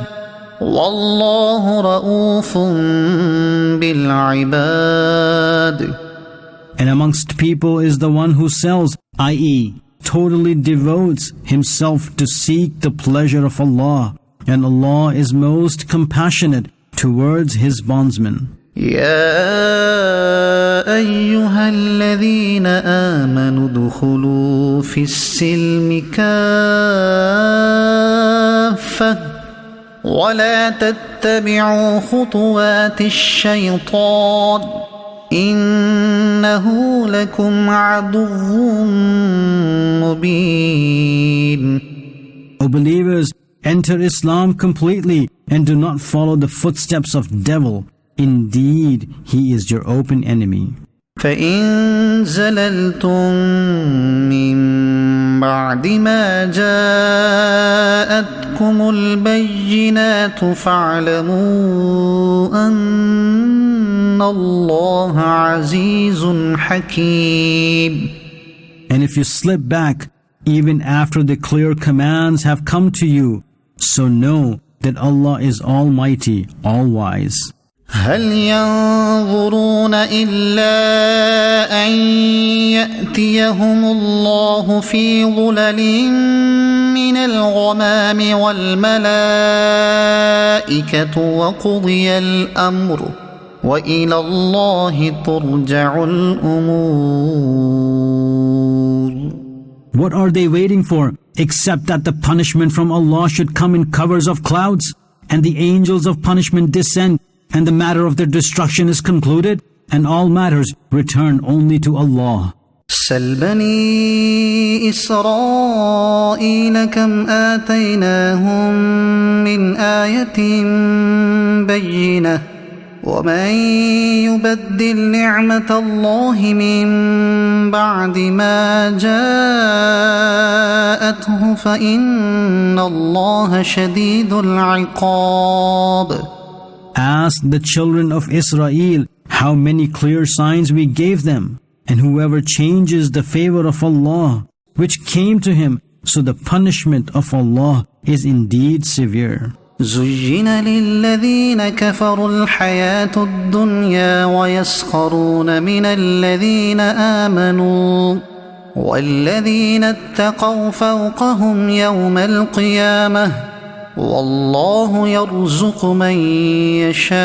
والله رؤوف بالعباد. And amongst people is the one who sells, i.e., totally devotes himself to seek the pleasure of Allah, and Allah is most compassionate towards His bondsmen. يا أيها الذين آمنوا ادخلوا في السلم كافة ولا تتبعوا خطوات الشيطان إنه لكم عدو مبين. O believers, enter Islam completely and do not follow the footsteps of devil. Indeed, he is your open enemy. فإن زللتم من بعد ما جاءتكم البينات فاعلموا أن الله عزيز حكيم. And if you slip back, even after the clear commands have come to you, so know that Allah is Almighty, All-Wise. هل ينظرون إلا أن يأتيهم الله في ظلل من الغمام والملائكة وقضي الأمر وإلى الله ترجع الأمور. What are they waiting for except that the punishment from Allah should come in covers of clouds and the angels of punishment descend and the matter of their destruction is concluded and all matters return only to Allah. سل بني إسرائيل كم آتيناهم من آية بينة ومن يبدل نعمة الله من بعد ما جاءته فإن الله شديد العقاب. Ask the children of Israel how many clear signs we gave them, and whoever changes the favor of Allah, which came to him, so the punishment of Allah is indeed severe. زين للذين كفروا الحياة الدنيا ويسخرون من الذين آمنوا والذين اتقوا فوقهم يوم القيامة والله يرزق من يشاء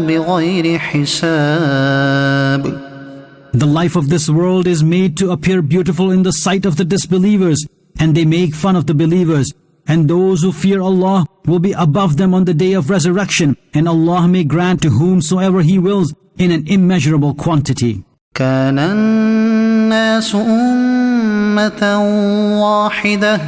بغير حساب. The life of this world is made to appear beautiful in the sight of the disbelievers, and they make fun of the believers. And those who fear Allah will be above them on the day of resurrection, and Allah may grant to whomsoever He wills in an immeasurable quantity. كان الناس أمة واحدة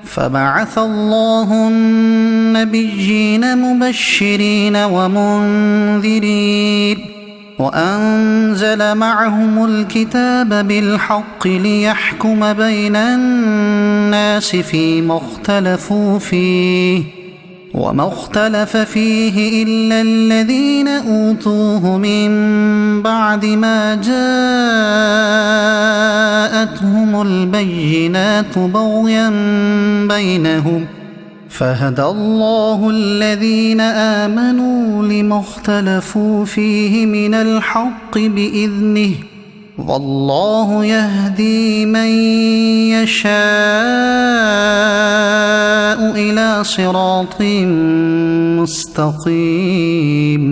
فبعث الله النبيين مبشرين ومنذرين وأنزل معهم الكتاب بالحق ليحكم بين الناس فيما اختلفوا فيه وما اختلف فيه إلا الذين أوتوه من بعد ما جاءتهم البينات بغيا بينهم فهدى الله الذين آمنوا لما اختلفوا فيه من الحق بإذنه والله يهدي من يشاء إلى صراط مستقيم.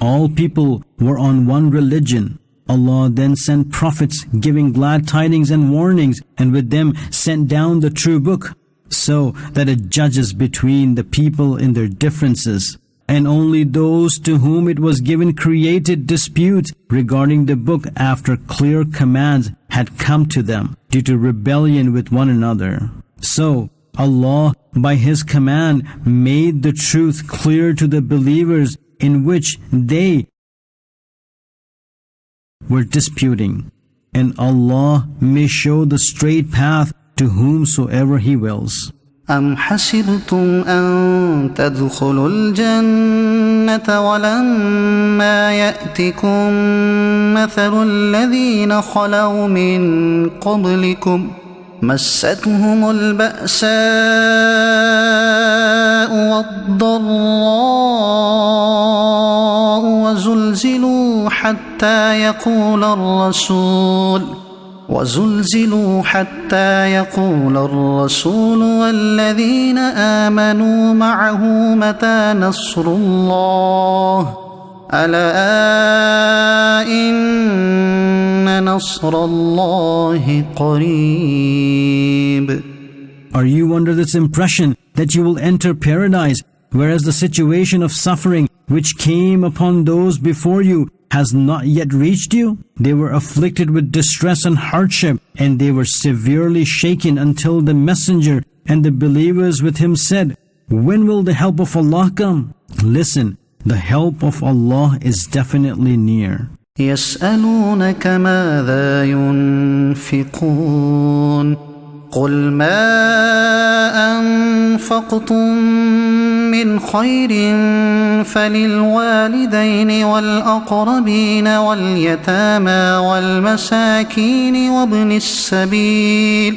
All people were on one religion. Allah then sent prophets giving glad tidings and warnings, and with them sent down the true book, so that it judges between the people in their differences. And only those to whom it was given created disputes regarding the book after clear commands had come to them due to rebellion with one another. So Allah, by His command, made the truth clear to the believers in which they were disputing. And Allah may show the straight path to whomsoever He wills. أم حسبتم أن تدخلوا الجنة ولما يأتكم مثل الذين خلوا من قبلكم مستهم البأساء والضراء وزلزلوا حتى يقول الرسول والذين آمنوا معه متى نصر الله ألا إن نصر الله قريب. Are you under this impression that you will enter paradise, whereas the situation of suffering which came upon those before you has not yet reached you? They were afflicted with distress and hardship, and they were severely shaken until the messenger and the believers with him said, "When will the help of Allah come?" Listen, the help of Allah is definitely near. يسألونك ماذا ينفقون قل ما أنفقتم من خير فللوالدين والأقربين واليتامى والمساكين وابن السبيل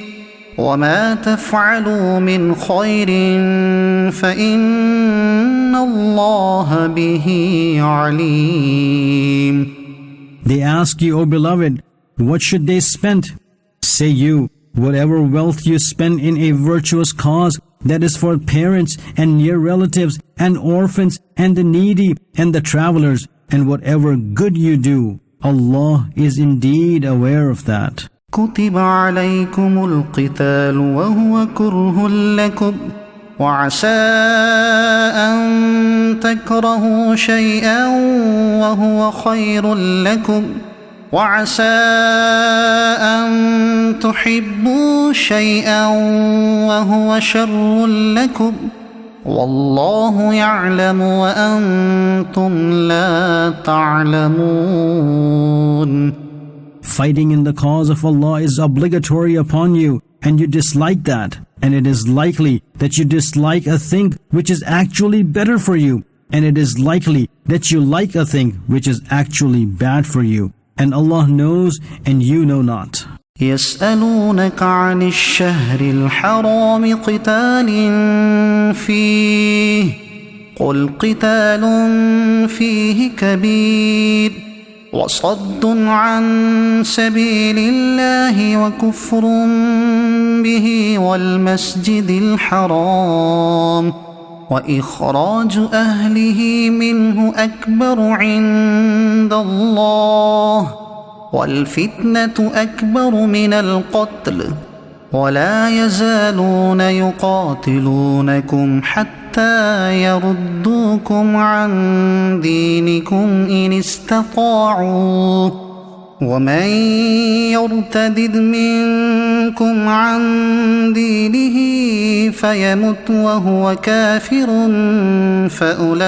وما تفعلوا من خير فإن الله به عليم. They ask you, O beloved, what should they spend? Say you, whatever wealth you spend in a virtuous cause, that is for parents and near relatives and orphans and the needy and the travelers, and whatever good you do, Allah is indeed aware of that. كتب عليكم القتال وهو كره لكم وعسى أن تكرهوا شيئا وهو خير لكم وعسى أن تحبوا شيئا وهو شر لكم والله يعلم وأنتم لا تعلمون. Fighting in the cause of Allah is obligatory upon you, and you dislike that, and it is likely that you dislike a thing which is actually better for you, and it is likely that you like a thing which is actually bad for you, and Allah knows and you know not. يسألونك عن الشهر الحرام قتال فيه قل قتال فيه كبير وصد عن سبيل الله وكفر به والمسجد الحرام وإخراج أهله منه أكبر عند الله والفتنة أكبر من القتل ولا يزالون يقاتلونكم حتى يردوكم عن دينكم إن استطاعوا ومن يرتد منكم عن دينه فيمت وهو كافر فأولئك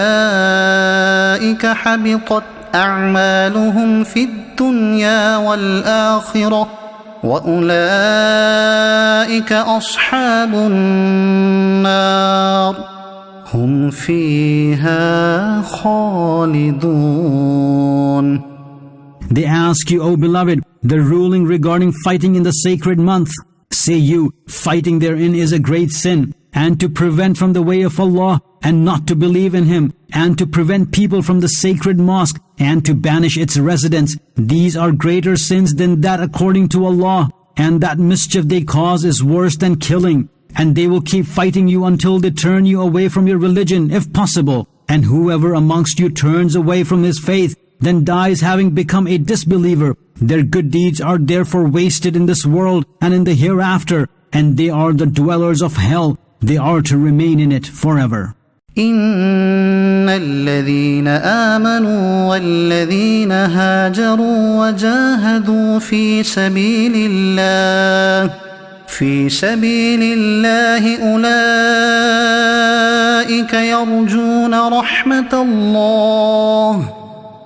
حبطت أعمالهم في الدنيا والآخرة وأولئك أصحاب النار هم فيها خالدون. They ask you, O beloved, the ruling regarding fighting in the sacred month. Say you, fighting therein is a great sin, and to prevent from the way of Allah, and not to believe in Him, and to prevent people from the sacred mosque, and to banish its residents. These are greater sins than that according to Allah, and that mischief they cause is worse than killing. And they will keep fighting you until they turn you away from your religion, if possible. And whoever amongst you turns away from his faith, then dies having become a disbeliever. Their good deeds are therefore wasted in this world and in the hereafter, and they are the dwellers of hell. They are to remain in it forever. إن الذين آمنوا والذين هاجروا وجاهدوا في سبيل الله أولئك يرجون رحمة الله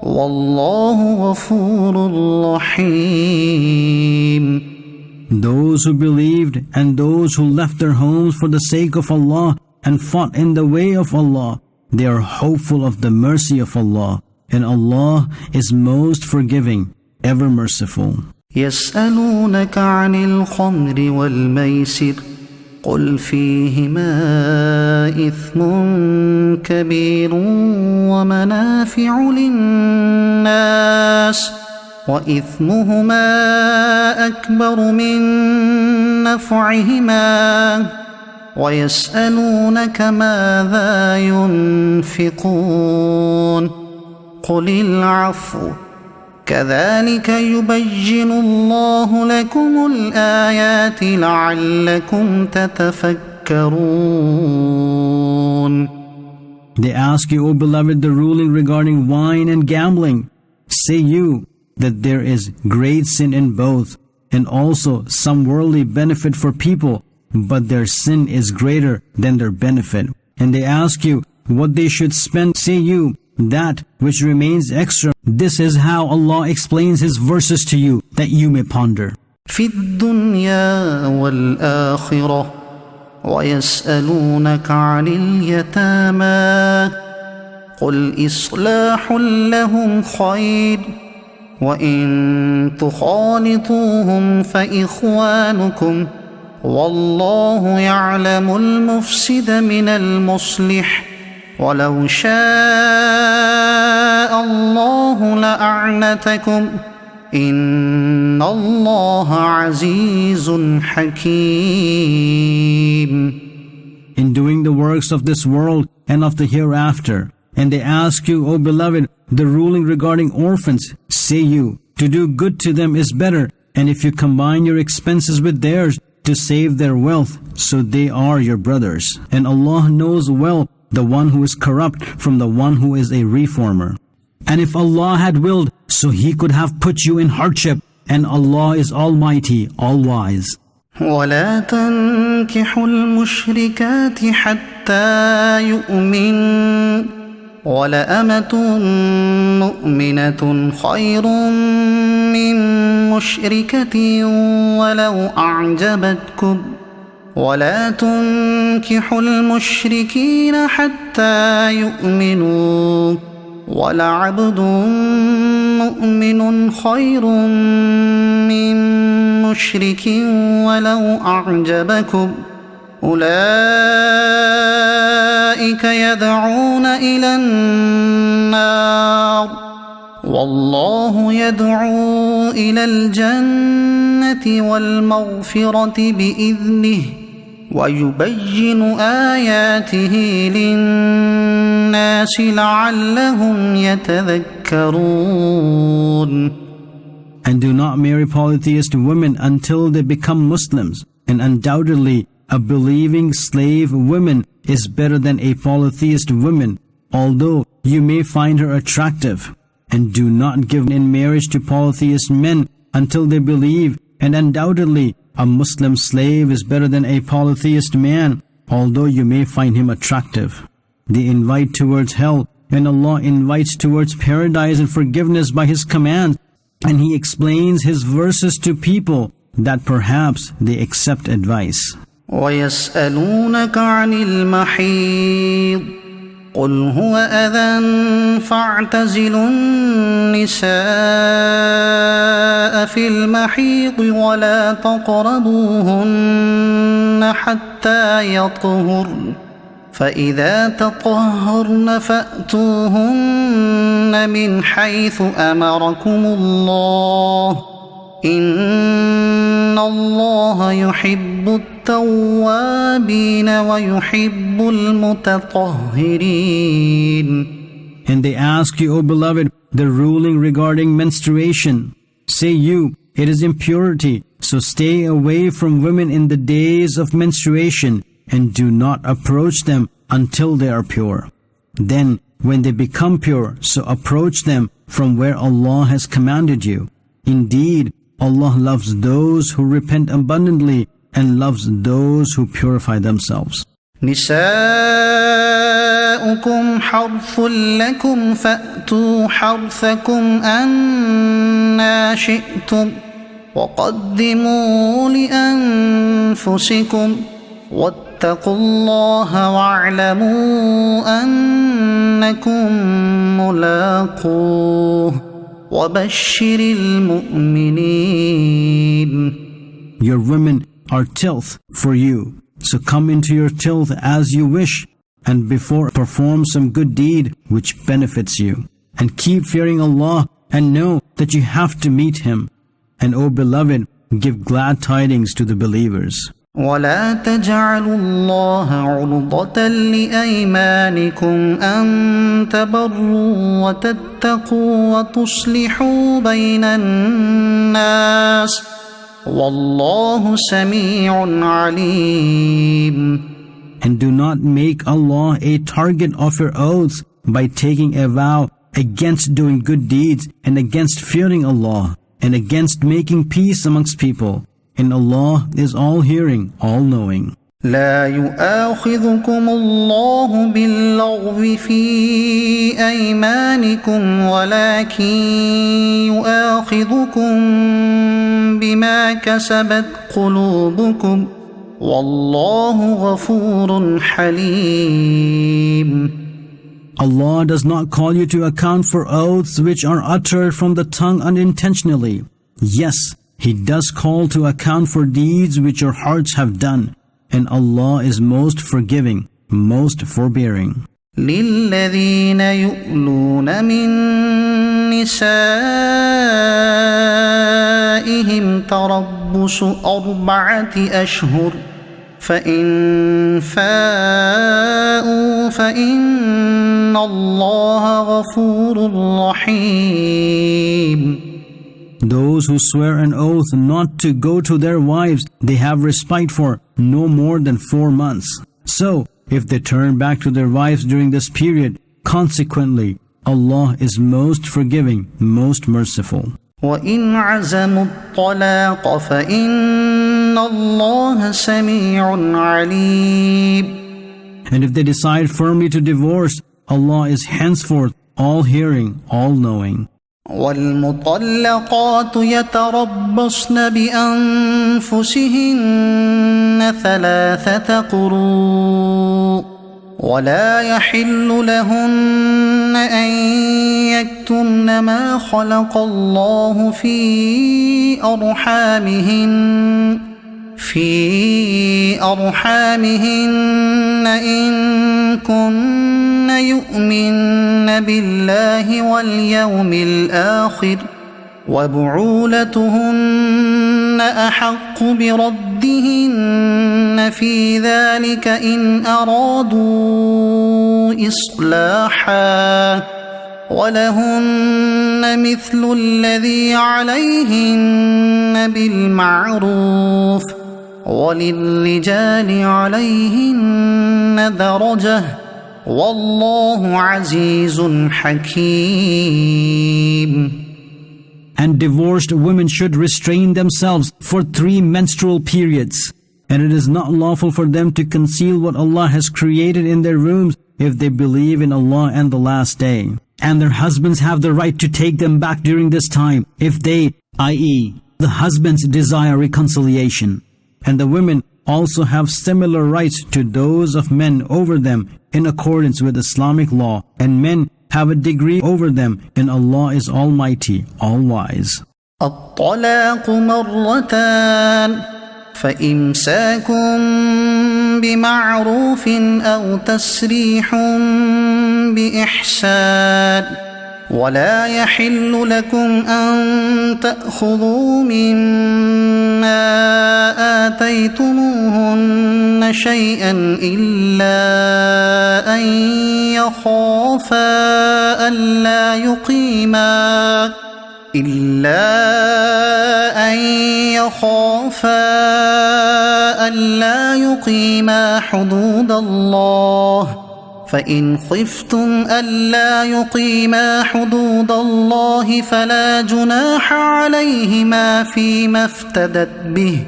والله غفور رحيم. Those who believed and those who left their homes for the sake of Allah and fought in the way of Allah, they are hopeful of the mercy of Allah, and Allah is most forgiving, ever merciful. يسألونك عن الخمر والميسر قل فيهما إثم كبير ومنافع للناس وإثمهما أكبر من نفعهما ويسألونك ماذا ينفقون قل العفو كذلك يبين الله لكم الآيات لعلكم تتفكرون. They ask you, O beloved, the ruling regarding wine and gambling. Say you that there is great sin in both, and also some worldly benefit for people, but their sin is greater than their benefit. And they ask you what they should spend. Say you, that which remains extra. This is how Allah explains His verses to you, that you may ponder. في الدنيا والآخرة ويسألونك عن اليتامى قل إصلاح لهم خير وإن تخالطوهم فإخوانكم والله يعلم المفسد من المصلح ولو شاء الله لأعنتكم إن الله عزيز حكيم. In doing the works of this world and of the hereafter, and they ask you, O beloved, the ruling regarding orphans, say you, to do good to them is better, and if you combine your expenses with theirs to save their wealth, so they are your brothers. And Allah knows well the one who is corrupt from the one who is a reformer. And if Allah had willed, so He could have put you in hardship, and Allah is Almighty, All-Wise. ولا تنكحوا المشركات حتى يؤمن ولأمة مؤمنة خير من مشركة ولو أعجبتكم ولا تنكحوا المشركين حتى يؤمنوا ولعبد مؤمن خير من مشرك ولو أعجبكم أولئك يدعون إلى النار والله يدعو إلى الجنة والمغفرة بإذنه ويبين آياته للناس لعلهم يتذكرون. And do not marry polytheist women until they become Muslims, and undoubtedly a believing slave woman is better than a polytheist woman, although you may find her attractive. And do not give in marriage to polytheist men until they believe, and undoubtedly a Muslim slave is better than a polytheist man, although you may find him attractive. They invite towards hell, and Allah invites towards paradise and forgiveness by His command, and He explains His verses to people that perhaps they accept advice. وَيَسْأَلُونَكَ عَنِ الْمَحِيضِ قُلْ هُوَ أَذًى فَاعْتَزِلُوا النِّسَاءَ فِي الْمَحِيضِ وَلَا تَقْرَبُوهُنَّ حَتَّى يَطْهُرْنَ فَإِذَا تَطَهَّرْنَ فَأْتُوهُنَّ مِنْ حَيْثُ أَمَرَكُمُ اللَّهُ إِنَّ اللَّهَ يُحِبُّ التَّوَّابِينَ وَيُحِبُّ الْمُتَطَهِّرِينَ. And they ask you, O beloved, the ruling regarding menstruation. Say you, it is impurity, so stay away from women in the days of menstruation, and do not approach them until they are pure. Then, when they become pure, so approach them from where Allah has commanded you. Indeed, Allah loves those who repent abundantly and loves those who purify themselves. نساؤكم حرث لكم فأتوا حرثكم أنى شئتم وقدموا لأنفسكم واتقوا الله واعلموا أنكم ملاقوه وبشر المؤمنين. your women are tilth for you. So come into your tilth as you wish, and before perform some good deed which benefits you. And keep fearing Allah, and know that you have to meet Him. And O beloved, give glad tidings to the believers. ولا تجعلوا الله عرضة لأيمانكم أن تبروا وتتقوا وتصلحوا بين الناس والله سميع عليم. And do not make Allah a target of your oaths by taking a vow against doing good deeds and against fearing Allah and against making peace amongst people. And Allah is all-hearing, all-knowing. لا يؤاخذكم الله باللغو في أيمانكم ولكن يؤاخذكم بما كسبت قلوبكم والله غفور حليم. Allah does not call you to account for oaths which are uttered from the tongue unintentionally. Yes, He does call to account for deeds which your hearts have done, and Allah is most forgiving, most forbearing. للذين يؤلون من نسائهم تربص 4 أشهر فإن فاءوا فإن الله غفور رحيم. Those who swear an oath not to go to their wives, they have respite for no more than 4 months. So, if they turn back to their wives during this period, consequently, Allah is most forgiving, most merciful. وَإِنْ عَزَمُوا الطَّلَاقَ فَإِنَّ اللَّهَ سَمِيعٌ عَلِيمٌ. And if they decide firmly to divorce, Allah is henceforth all-hearing, all-knowing. والمطلقات يتربصن بأنفسهن 3 قروء ولا يحل لهن أن يكتمن ما خلق الله في أرحامهن إن كن يؤمن بالله واليوم الآخر وبعولتهن أحق بردهن في ذلك إن أرادوا إصلاحا ولهن مثل الذي عليهن بالمعروف وللرجال عليهن درجة والله عزيز حكيم. And divorced women should restrain themselves for 3 menstrual periods. And it is not lawful for them to conceal what Allah has created in their rooms if they believe in Allah and the last day. And their husbands have the right to take them back during this time if they, i.e., the husbands desire reconciliation. And the women also have similar rights to those of men over them in accordance with Islamic law, and men have a degree over them, and Allah is Almighty, All-Wise. الطلاق مرتان فإمساك بمعروف أو تسريح بإحسان ولا يحل لكم أن تأخذوا مما آتيتموهن شيئا إلا أن يخافا ألا يقيما حدود الله فإن خفتم ألا يقيما حدود الله فلا جناح عليهما فيما افتدت به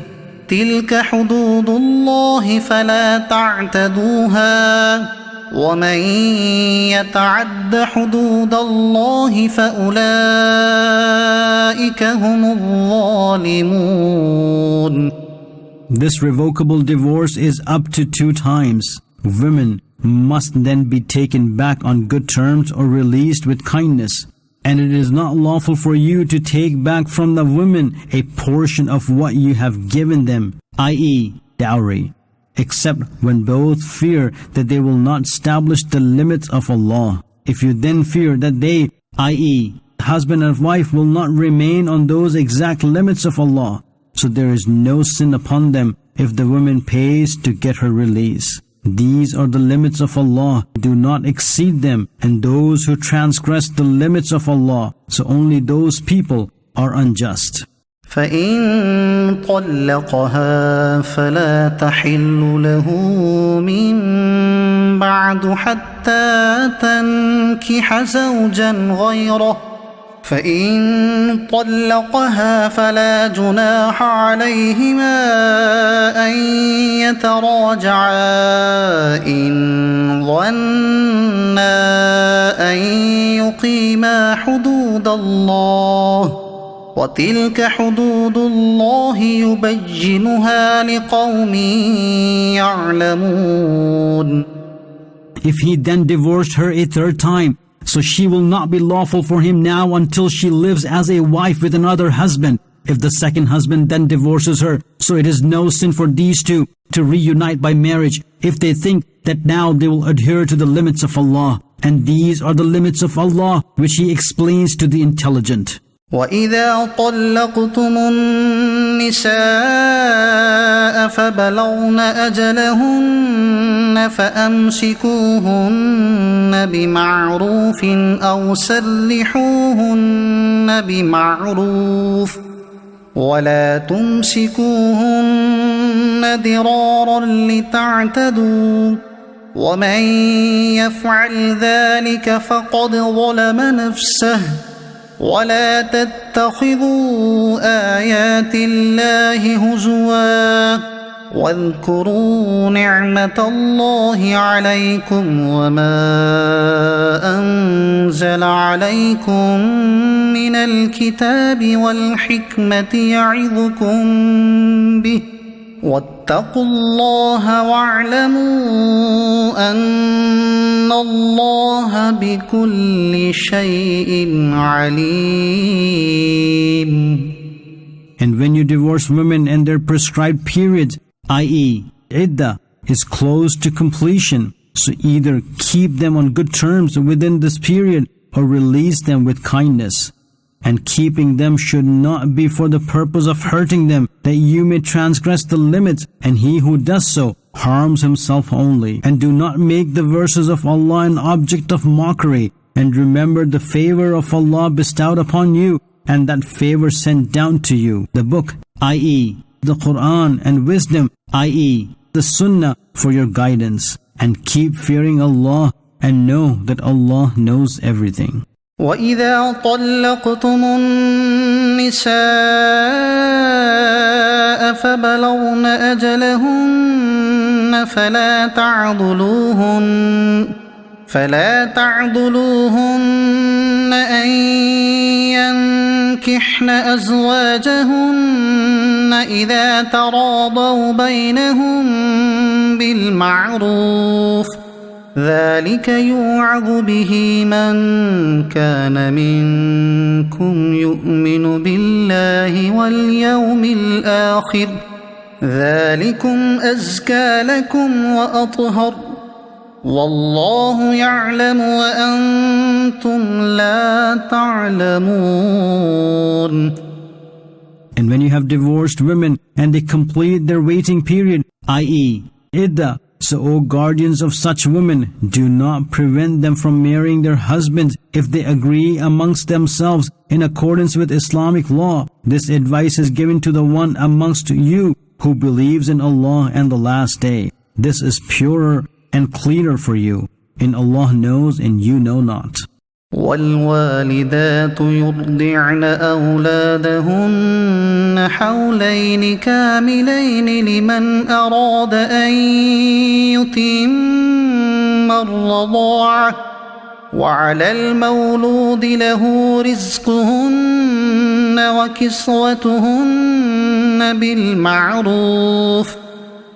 تلك حدود الله فلا تعتدوها ومن يتعد حدود الله فأولئك هم الظالمون. This revocable divorce is up to 2 times. Women must then be taken back on good terms or released with kindness. And it is not lawful for you to take back from the women a portion of what you have given them, i.e., dowry, except when both fear that they will not establish the limits of Allah. If you then fear that they, i.e., husband and wife, will not remain on those exact limits of Allah, so there is no sin upon them if the woman pays to get her release. These are the limits of Allah. Do not exceed them, and those who transgress the limits of Allah, so only those people are unjust. فإن طلقها فلا تحل له من بعد حتى تنكح زوجا غيره فإن طلقها فلا جناح عليهما أن يتراجعا إن ظنا أن يقيما حدود الله وتلك حدود الله يبينها لقوم يعلمون. If he then divorced her a third time, so she will not be lawful for him now until she lives as a wife with another husband. If the second husband then divorces her, so it is no sin for these two to reunite by marriage if they think that now they will adhere to the limits of Allah. And these are the limits of Allah which He explains to the intelligent. وَإِذَا طَلَّقْتُمُ النِّسَاءَ فَبَلَغْنَ أَجَلَهُنَّ فَأَمْسِكُوهُنَّ بِمَعْرُوفٍ أَوْ سَرِّحُوهُنَّ بِمَعْرُوفٍ وَلَا تُمْسِكُوهُنَّ ضِرَارًا لِتَعْتَدُوا وَمَنْ يَفْعَلْ ذَلِكَ فَقَدْ ظَلَمَ نَفْسَهُ ولا تتخذوا آيات الله هزوا واذكروا نعمة الله عليكم وما أنزل عليكم من الكتاب والحكمة يعظكم به واتقوا الله واعلموا أن الله بكل شيء عليم. And when you divorce women and their prescribed periods, i.e., iddah, is close to completion, so either keep them on good terms within this period or release them with kindness. And keeping them should not be for the purpose of hurting them, that you may transgress the limits, and he who does so harms himself only. And do not make the verses of Allah an object of mockery, and remember the favor of Allah bestowed upon you, and that favor sent down to you, the book, i.e., the Quran, and wisdom, i.e., the Sunnah, for your guidance. And keep fearing Allah, and know that Allah knows everything. وَإِذَا طَلَّقْتُمُ النِّسَاءَ فَبَلَغْنَ أَجَلَهُنَّ فَلَا تَعْضُلُوهُنَّ أَن يَنكِحْنَ أَزْوَاجَهُنَّ إِذَا تَرَاضَوْا بَيْنَهُم بِالْمَعْرُوفِ ذلك يوعظ به من كان منكم يؤمن بالله واليوم الآخر ذلكم أزكى لكم وأطهر والله يعلم وأنتم لا تعلمون. And when you have divorced women and they complete their waiting period, i.e., iddah, so, O guardians of such women, do not prevent them from marrying their husbands if they agree amongst themselves in accordance with Islamic law. This advice is given to the one amongst you who believes in Allah and the last day. This is purer and cleaner for you, and Allah knows and you know not. والوالدات يرضعن أولادهن حولين كاملين لمن أراد أن يتم الرضاعة وعلى المولود له رزقهن وكسوتهن بالمعروف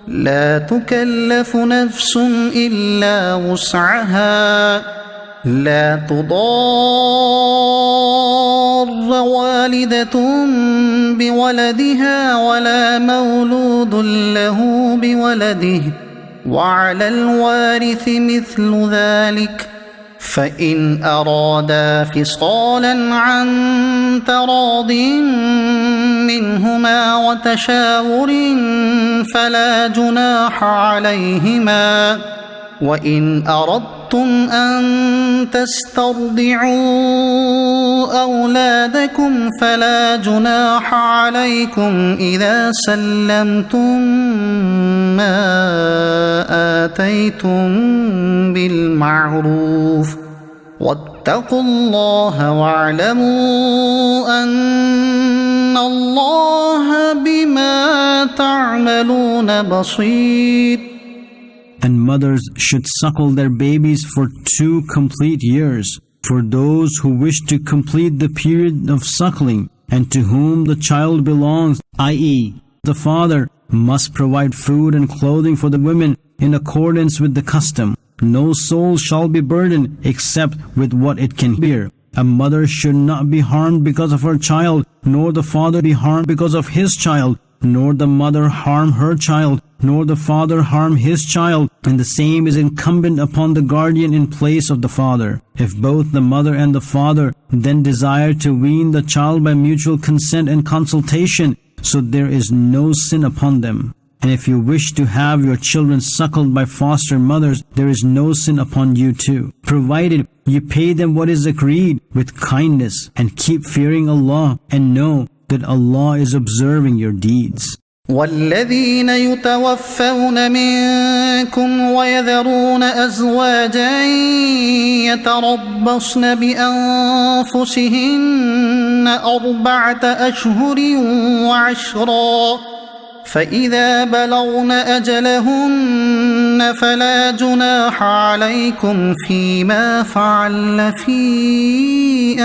لا تكلف نفس إلا وسعها لا تضار والدة بولدها ولا مولود له بولده وعلى الوارث مثل ذلك فإن أرادا فصالا عن تراض منهما وتشاور فلا جناح عليهما وإن أردتم أن تسترضعوا أولادكم فلا جناح عليكم إذا سلمتم ما آتيتم بالمعروف واتقوا الله واعلموا أن الله بما تعملون بصير. And mothers should suckle their babies for 2 complete years, for those who wish to complete the period of suckling, and to whom the child belongs, i.e., the father must provide food and clothing for the women in accordance with the custom. No soul shall be burdened except with what it can bear. A mother should not be harmed because of her child, nor the father be harmed because of his child, nor the mother harm her child, nor the father harm his child, and the same is incumbent upon the guardian in place of the father. If both the mother and the father then desire to wean the child by mutual consent and consultation, so there is no sin upon them. And if you wish to have your children suckled by foster mothers, there is no sin upon you too, provided you pay them what is agreed with kindness, and keep fearing Allah, and know that Allah is observing your deeds. والذين يتوفون منكم ويذرون أزواجا يتربصن بأنفسهن 4 أشهر وعشرا فإذا بلغن أجلهن فلا جناح عليكم فيما فعلن في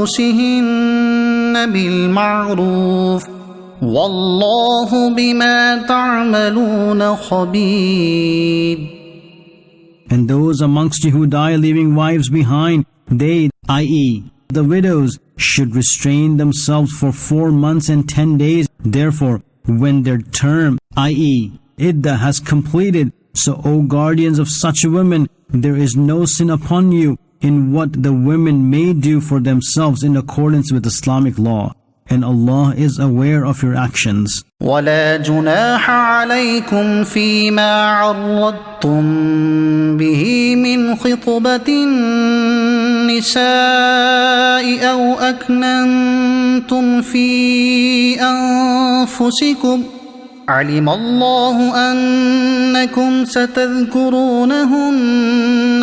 أنفسهن بالمعروف والله بما تعملون خبير. And those amongst you who die leaving wives behind, they, i.e., the widows, should restrain themselves for 4 months and 10 days. Therefore, when their term, i.e., iddah, has completed, so O guardians of such women, there is no sin upon you in what the women may do for themselves in accordance with Islamic law. And Allah is aware of your actions. ولا جناح عليكم فيما عرضتم به من خطبة النساء أو أكننتم في أنفسكم علم الله أنكم ستذكرونهن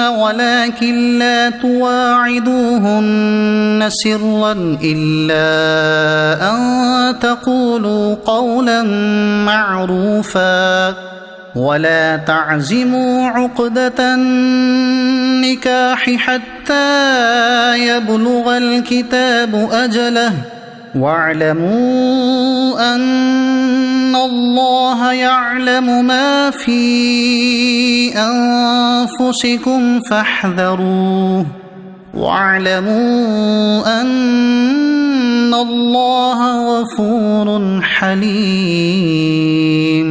ولكن لا تواعدوهن سرا إلا أن تقولوا قولا معروفا ولا تعزموا عقدة النكاح حتى يبلغ الكتاب أجله واعلموا أن الله يعلم ما في أنفسكم فاحذروه واعلموا أن الله غفور حليم.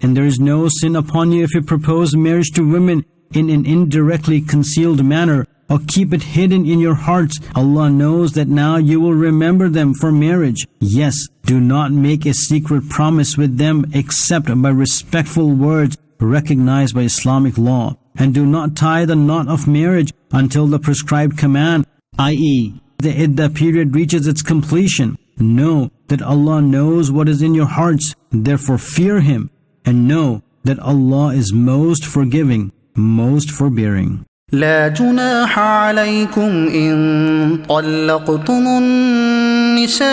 And there is no sin upon you if you propose marriage to women in an indirectly concealed manner, or keep it hidden in your hearts. Allah knows that now you will remember them for marriage. Yes, do not make a secret promise with them except by respectful words recognized by Islamic law. And do not tie the knot of marriage until the prescribed command, i.e., the iddah period reaches its completion. Know that Allah knows what is in your hearts. Therefore fear Him, and know that Allah is most forgiving, most forbearing. لا جناح عليكم إن طلقتم النساء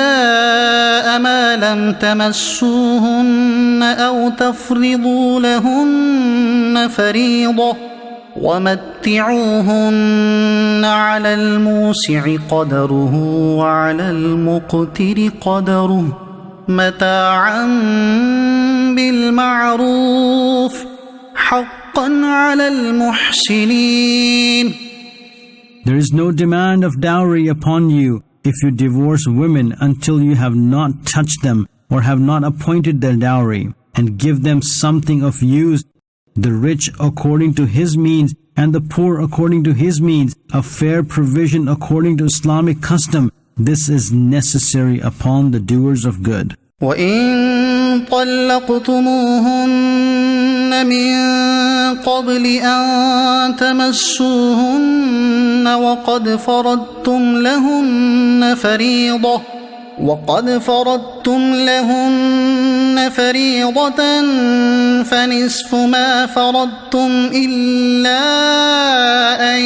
ما لم تمسوهن أو تفرضوا لهن فريضة ومتعوهن على الموسع قدره وعلى المقتر قدره متاعا بالمعروف حقا حقا على المحسنين. There is no demand of dowry upon you if you divorce women until you have not touched them or have not appointed their dowry, and give them something of use, the rich according to his means and the poor according to his means, a fair provision according to Islamic custom. This is necessary upon the doers of good. وَإِن طَلَّقْتُمُوهُنَّ مِن قَبْلِ أَن تَمَسُّوهُنَّ وَقَدْ فَرَضْتُمْ لَهُنَّ فَرِيضَةً فَنِصْفُ مَا فَرَضْتُمْ إِلَّا أَن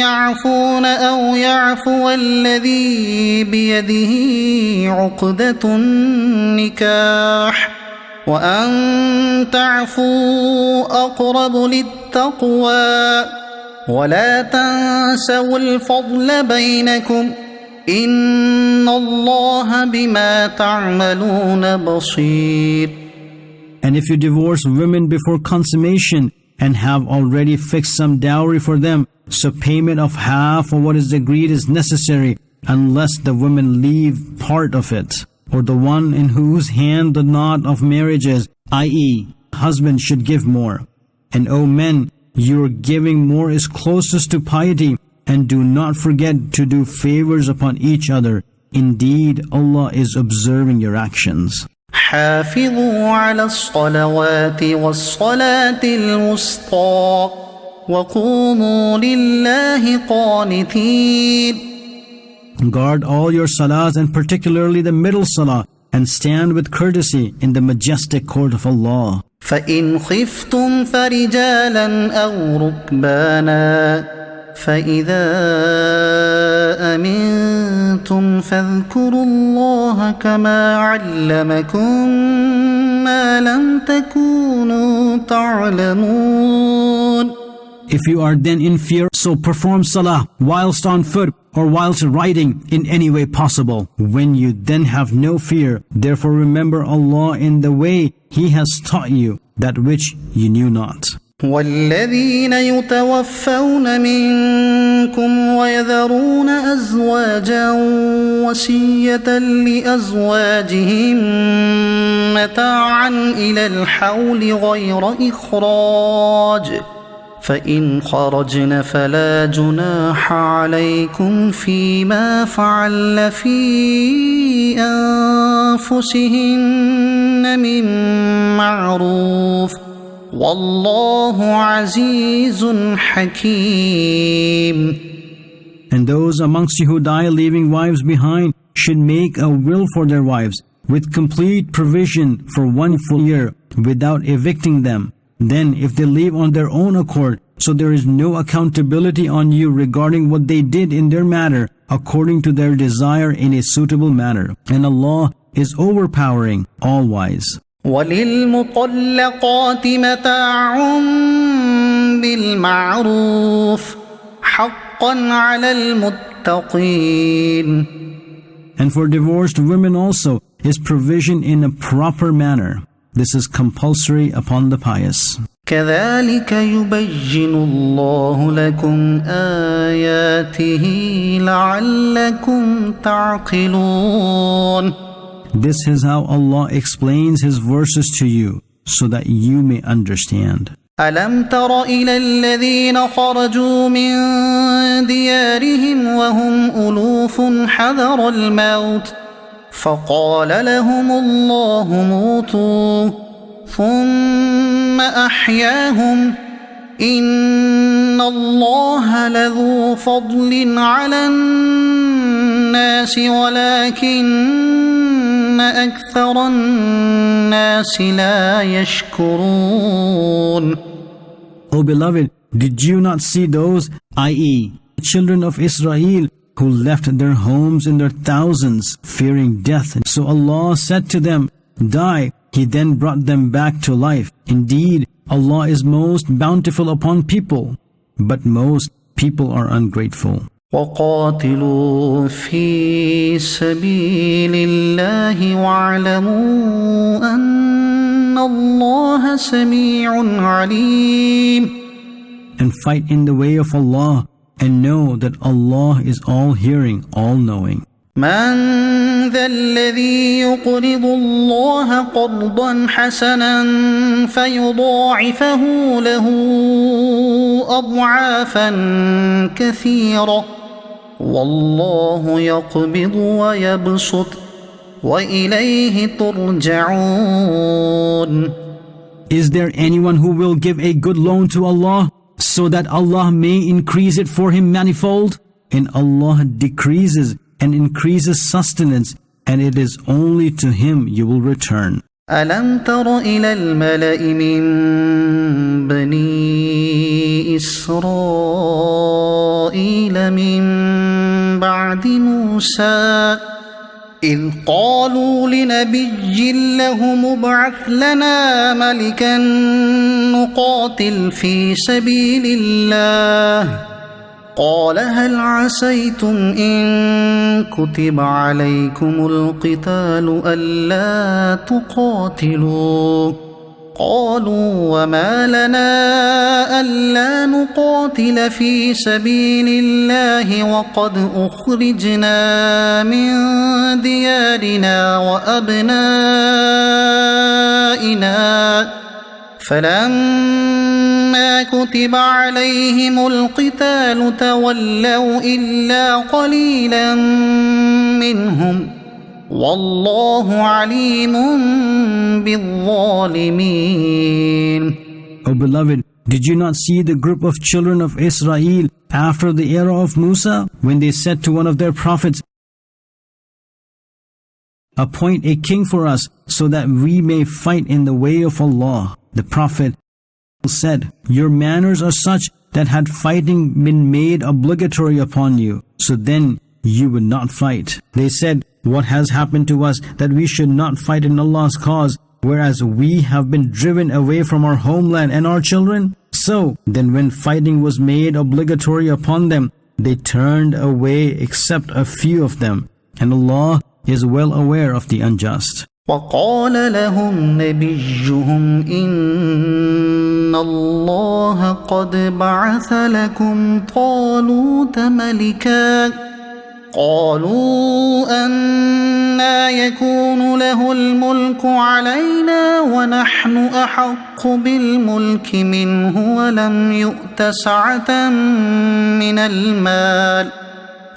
يَعْفُونَ أَوْ يَعْفُوَ الَّذِي بِيَدِهِ عُقْدَةُ النِّكَاحِ وَأَن تَعْفُوا أَقْرَبُ لِلتَّقْوَى وَلَا تَنسَوُا الْفَضْلَ بَيْنَكُمْ إِنَّ اللَّهَ بِمَا تَعْمَلُونَ بَصِيرٌ. And if you divorce women before consummation and have already fixed some dowry for them, so payment of half of what is agreed is necessary, unless the women leave part of it, or the one in whose hand the knot of marriage is, i.e., husband should give more. And O men, your giving more is closest to piety, and do not forget to do favors upon each other. Indeed, Allah is observing your actions. حافظوا على الصلوات والصلاة الوسطى وقوموا لله قانتين. Guard all your salahs, and particularly the middle salah, and stand with courtesy in the majestic court of Allah. فإن خفتم فرجالا أو ركبانا فإذا أمنتم فاذكروا الله كما علمكم ما لم تكونوا تعلمون. If you are then in fear, so perform salah whilst on foot or whilst riding in any way possible. When you then have no fear, therefore remember Allah in the way He has taught you, that which you knew not. والذين يتوفون منكم ويذرون أزواجا وصية لأزواجهم متاعا إلى الحول غير إخراج فإن خرجن فلا جناح عليكم فيما فعل في أنفسهن من معروف والله عزيز حكيم. And those amongst you who die leaving wives behind should make a will for their wives with complete provision for 1 full year without evicting them. Then if they leave on their own accord, so there is no accountability on you regarding what they did in their matter according to their desire in a suitable manner. And Allah is overpowering, all-wise. وَلِلْمُطَلَّقَاتِ مَتَاعٌ بِالْمَعْرُوفِ حَقًّا عَلَى الْمُتَّقِينَ. And for divorced women also is provision in a proper manner. This is compulsory upon the pious. كَذَلِكَ يُبَيِّنُ اللَّهُ لَكُمْ آيَاتِهِ لَعَلَّكُمْ تَعْقِلُونَ. This is how Allah explains His verses to you, so that you may understand. أَلَمْ تَرَ إِلَى الَّذِينَ خَرَجُوا مِنْ دِيَارِهِمْ وَهُمْ أُلُوفٌ حَذَرَ الْمَوْتِ فَقَالَ لَهُمُ اللَّهُ مُوتُوا ثُمَّ أَحْيَاهُمْ إِنَّ اللَّهَ لَذُو فَضْلٍ عَلَى النَّاسِ وَلَكِنَّ أَكْثَرَ النَّاسِ لَا يَشْكُرُونَ. O beloved, did you not see those, i.e., children of Israel, who left their homes in their thousands, fearing death? So Allah said to them, die. He then brought them back to life. Indeed, Allah is most bountiful upon people, but most people are ungrateful. وَقَاتِلُوا فِي سَبِيلِ اللَّهِ وَاعْلَمُوا أَنَّ الله سميع عليم. And fight in the way of Allah, and know that Allah is all-hearing, all-knowing. من ذا الذي يقرض الله قرضا حسنا فيضاعفه له أضعافا كثيرة والله يقبض ويبسط وإليه ترجعون. Is there anyone who will give a good loan to Allah, so that Allah may increase it for him manifold? And Allah decreases and increases sustenance, and it is only to Him you will return. ألم تر إلى الملأ من بني إسرائيل من بعد موسى إذ قالوا لنبي له مبعث لنا ملكا نقاتل في سبيل الله قال هل عسيتم إن كتب عليكم القتال ألا تقاتلوا قالوا وما لنا ألا نقاتل في سبيل الله وقد أخرجنا من ديارنا وأبنائنا فلما كتب عليهم القتال تولوا إلا قليلا منهم والله عليم بالظالمين. O beloved, did you not see the group of children of Israel after the era of Musa, when they said to one of their prophets, "Appoint a king for us, so that we may fight in the way of Allah"? The Prophet said, "Your manners are such that had fighting been made obligatory upon you, so then you would not fight." They said, "What has happened to us that we should not fight in Allah's cause, whereas we have been driven away from our homeland and our children?" So then when fighting was made obligatory upon them, they turned away except a few of them, and Allah is well aware of the unjust. وقال لهم نبيهم إن الله قد بعث لكم طالوت ملكا قالوا أنى يكون له الملك علينا ونحن أحق بالملك منه ولم يؤت سعة من المال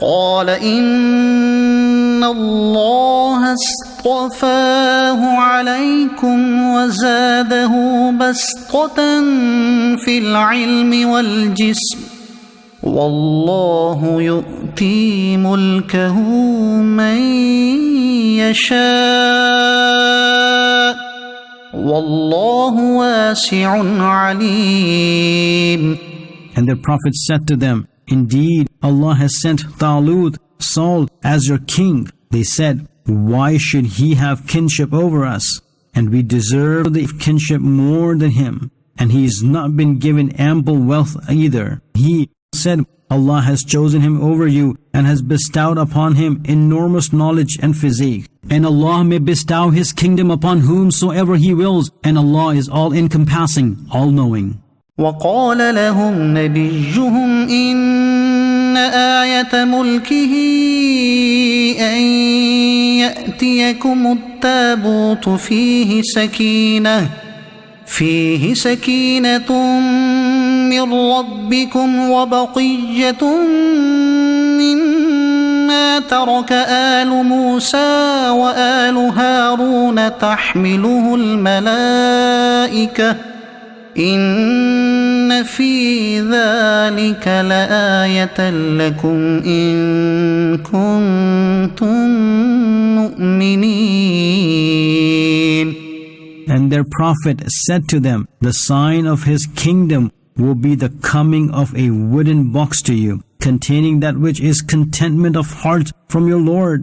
قال إن الله اصطفاه عليكم وزاده بسطة في العلم والجسم والله يؤتي ملكه من يشاء والله واسع عليم. And the Prophet said to them, "Indeed, Allah has sent Talut, Saul, as your king." They said, "Why should he have kinship over us? And we deserve the kinship more than him. And he has not been given ample wealth either." He said, "Allah has chosen him over you and has bestowed upon him enormous knowledge and physique. And Allah may bestow his kingdom upon whomsoever he wills, and Allah is all-encompassing, all-knowing." وقال لهم نبيهم إن آية ملكه أن يأتيكم التابوت فيه سكينة من ربكم وبقية مما ترك آل موسى وآل هارون تحمله الملائكة إن في ذلك لآية لكم إن كنتم مؤمنين. And their prophet said to them, "The sign of his kingdom will be the coming of a wooden box to you, containing that which is contentment of heart from your Lord.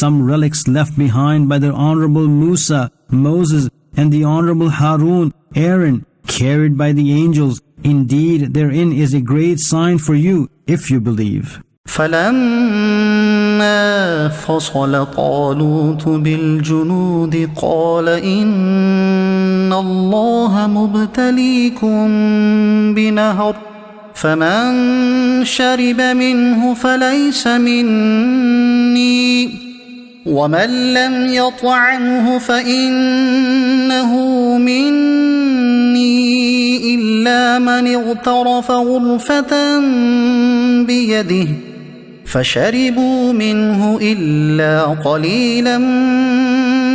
Some relics left behind by the honorable Musa, Moses, and the honorable Harun, Aaron, carried by the angels. Indeed, therein is a great sign for you, if you believe." فلما فصل طالوت بالجنود قال إن الله مبتليكم بنهر فمن شرب منه فليس مني ومن لم يطعمه فإنه مني إلا من اغترف غرفة بيده فشربوا منه إلا قليلا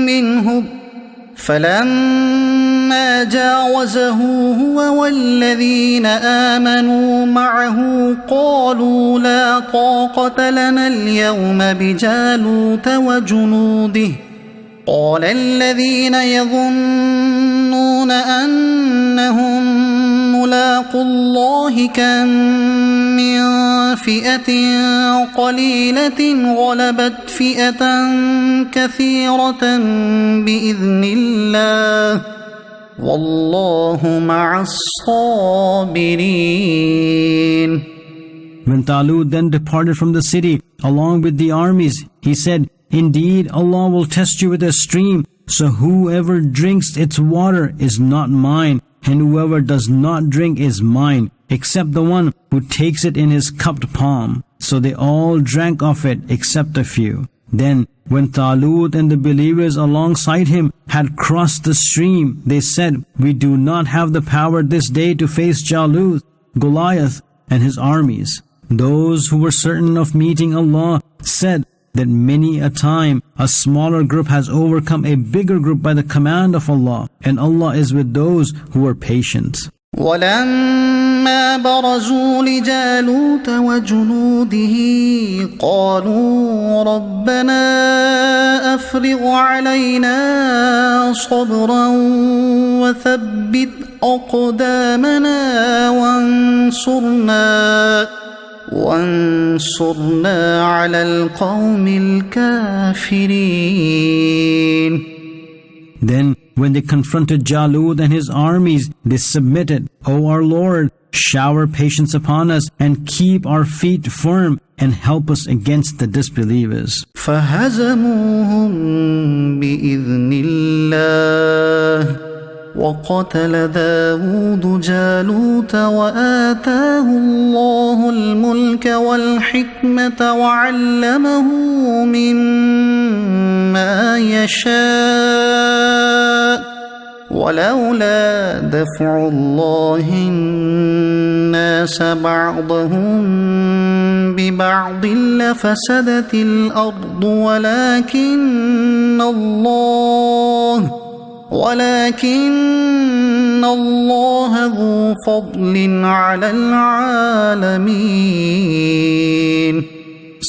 منهم فلما جاوزه هو والذين آمنوا معه قالوا لا طاقة لنا اليوم بجالوت وجنوده قال الذين يظنون أنهم ملاقو الله كم من فئة قليلة غلبت فئة كثيرة بإذن الله والله مع الصابرين. When Talut then departed from the city along with the armies, he said, "Indeed, Allah will test you with a stream, so whoever drinks its water is not mine, and whoever does not drink is mine, except the one who takes it in his cupped palm." So they all drank of it except a few. Then, when Talut and the believers alongside him had crossed the stream, they said, "We do not have the power this day to face Jalut, Goliath, and his armies." Those who were certain of meeting Allah said that many a time a smaller group has overcome a bigger group by the command of Allah, and Allah is with those who are patient. ولما برزوا لجالوت وجنوده قالوا ربنا أفرغ علينا صبرا وثبت أقدامنا وانصرنا على القوم الكافرين. Then, when they confronted Jalut and his armies, they submitted, "O our Lord, shower patience upon us and keep our feet firm and help us against the disbelievers." فهزموهم بإذن الله وقتل داود جالوت وآتاه الله الملك والحكمة وعلمه مما يشاء ولولا دفع الله الناس بعضهم ببعض لفسدت الأرض ولكن الله ذو فضل على العالمين.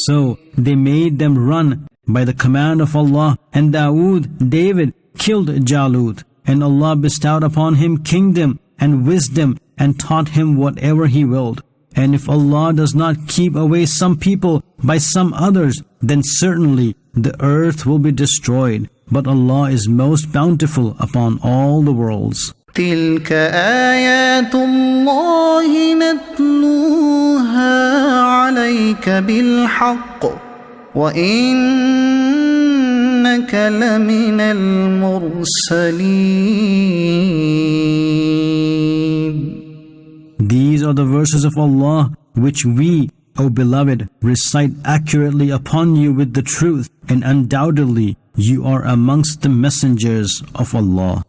So they made them run by the command of Allah, and David killed Jalut, and Allah bestowed upon him kingdom and wisdom and taught him whatever he willed. And if Allah does not keep away some people by some others, then certainly the earth will be destroyed. But Allah is most bountiful upon all the worlds. تلك آيات الله نتلوها عليك بالحق وإنك لمن المرسلين. These are the verses of Allah which we, O beloved, recite accurately upon you with the truth, and undoubtedly you are amongst the messengers of Allah.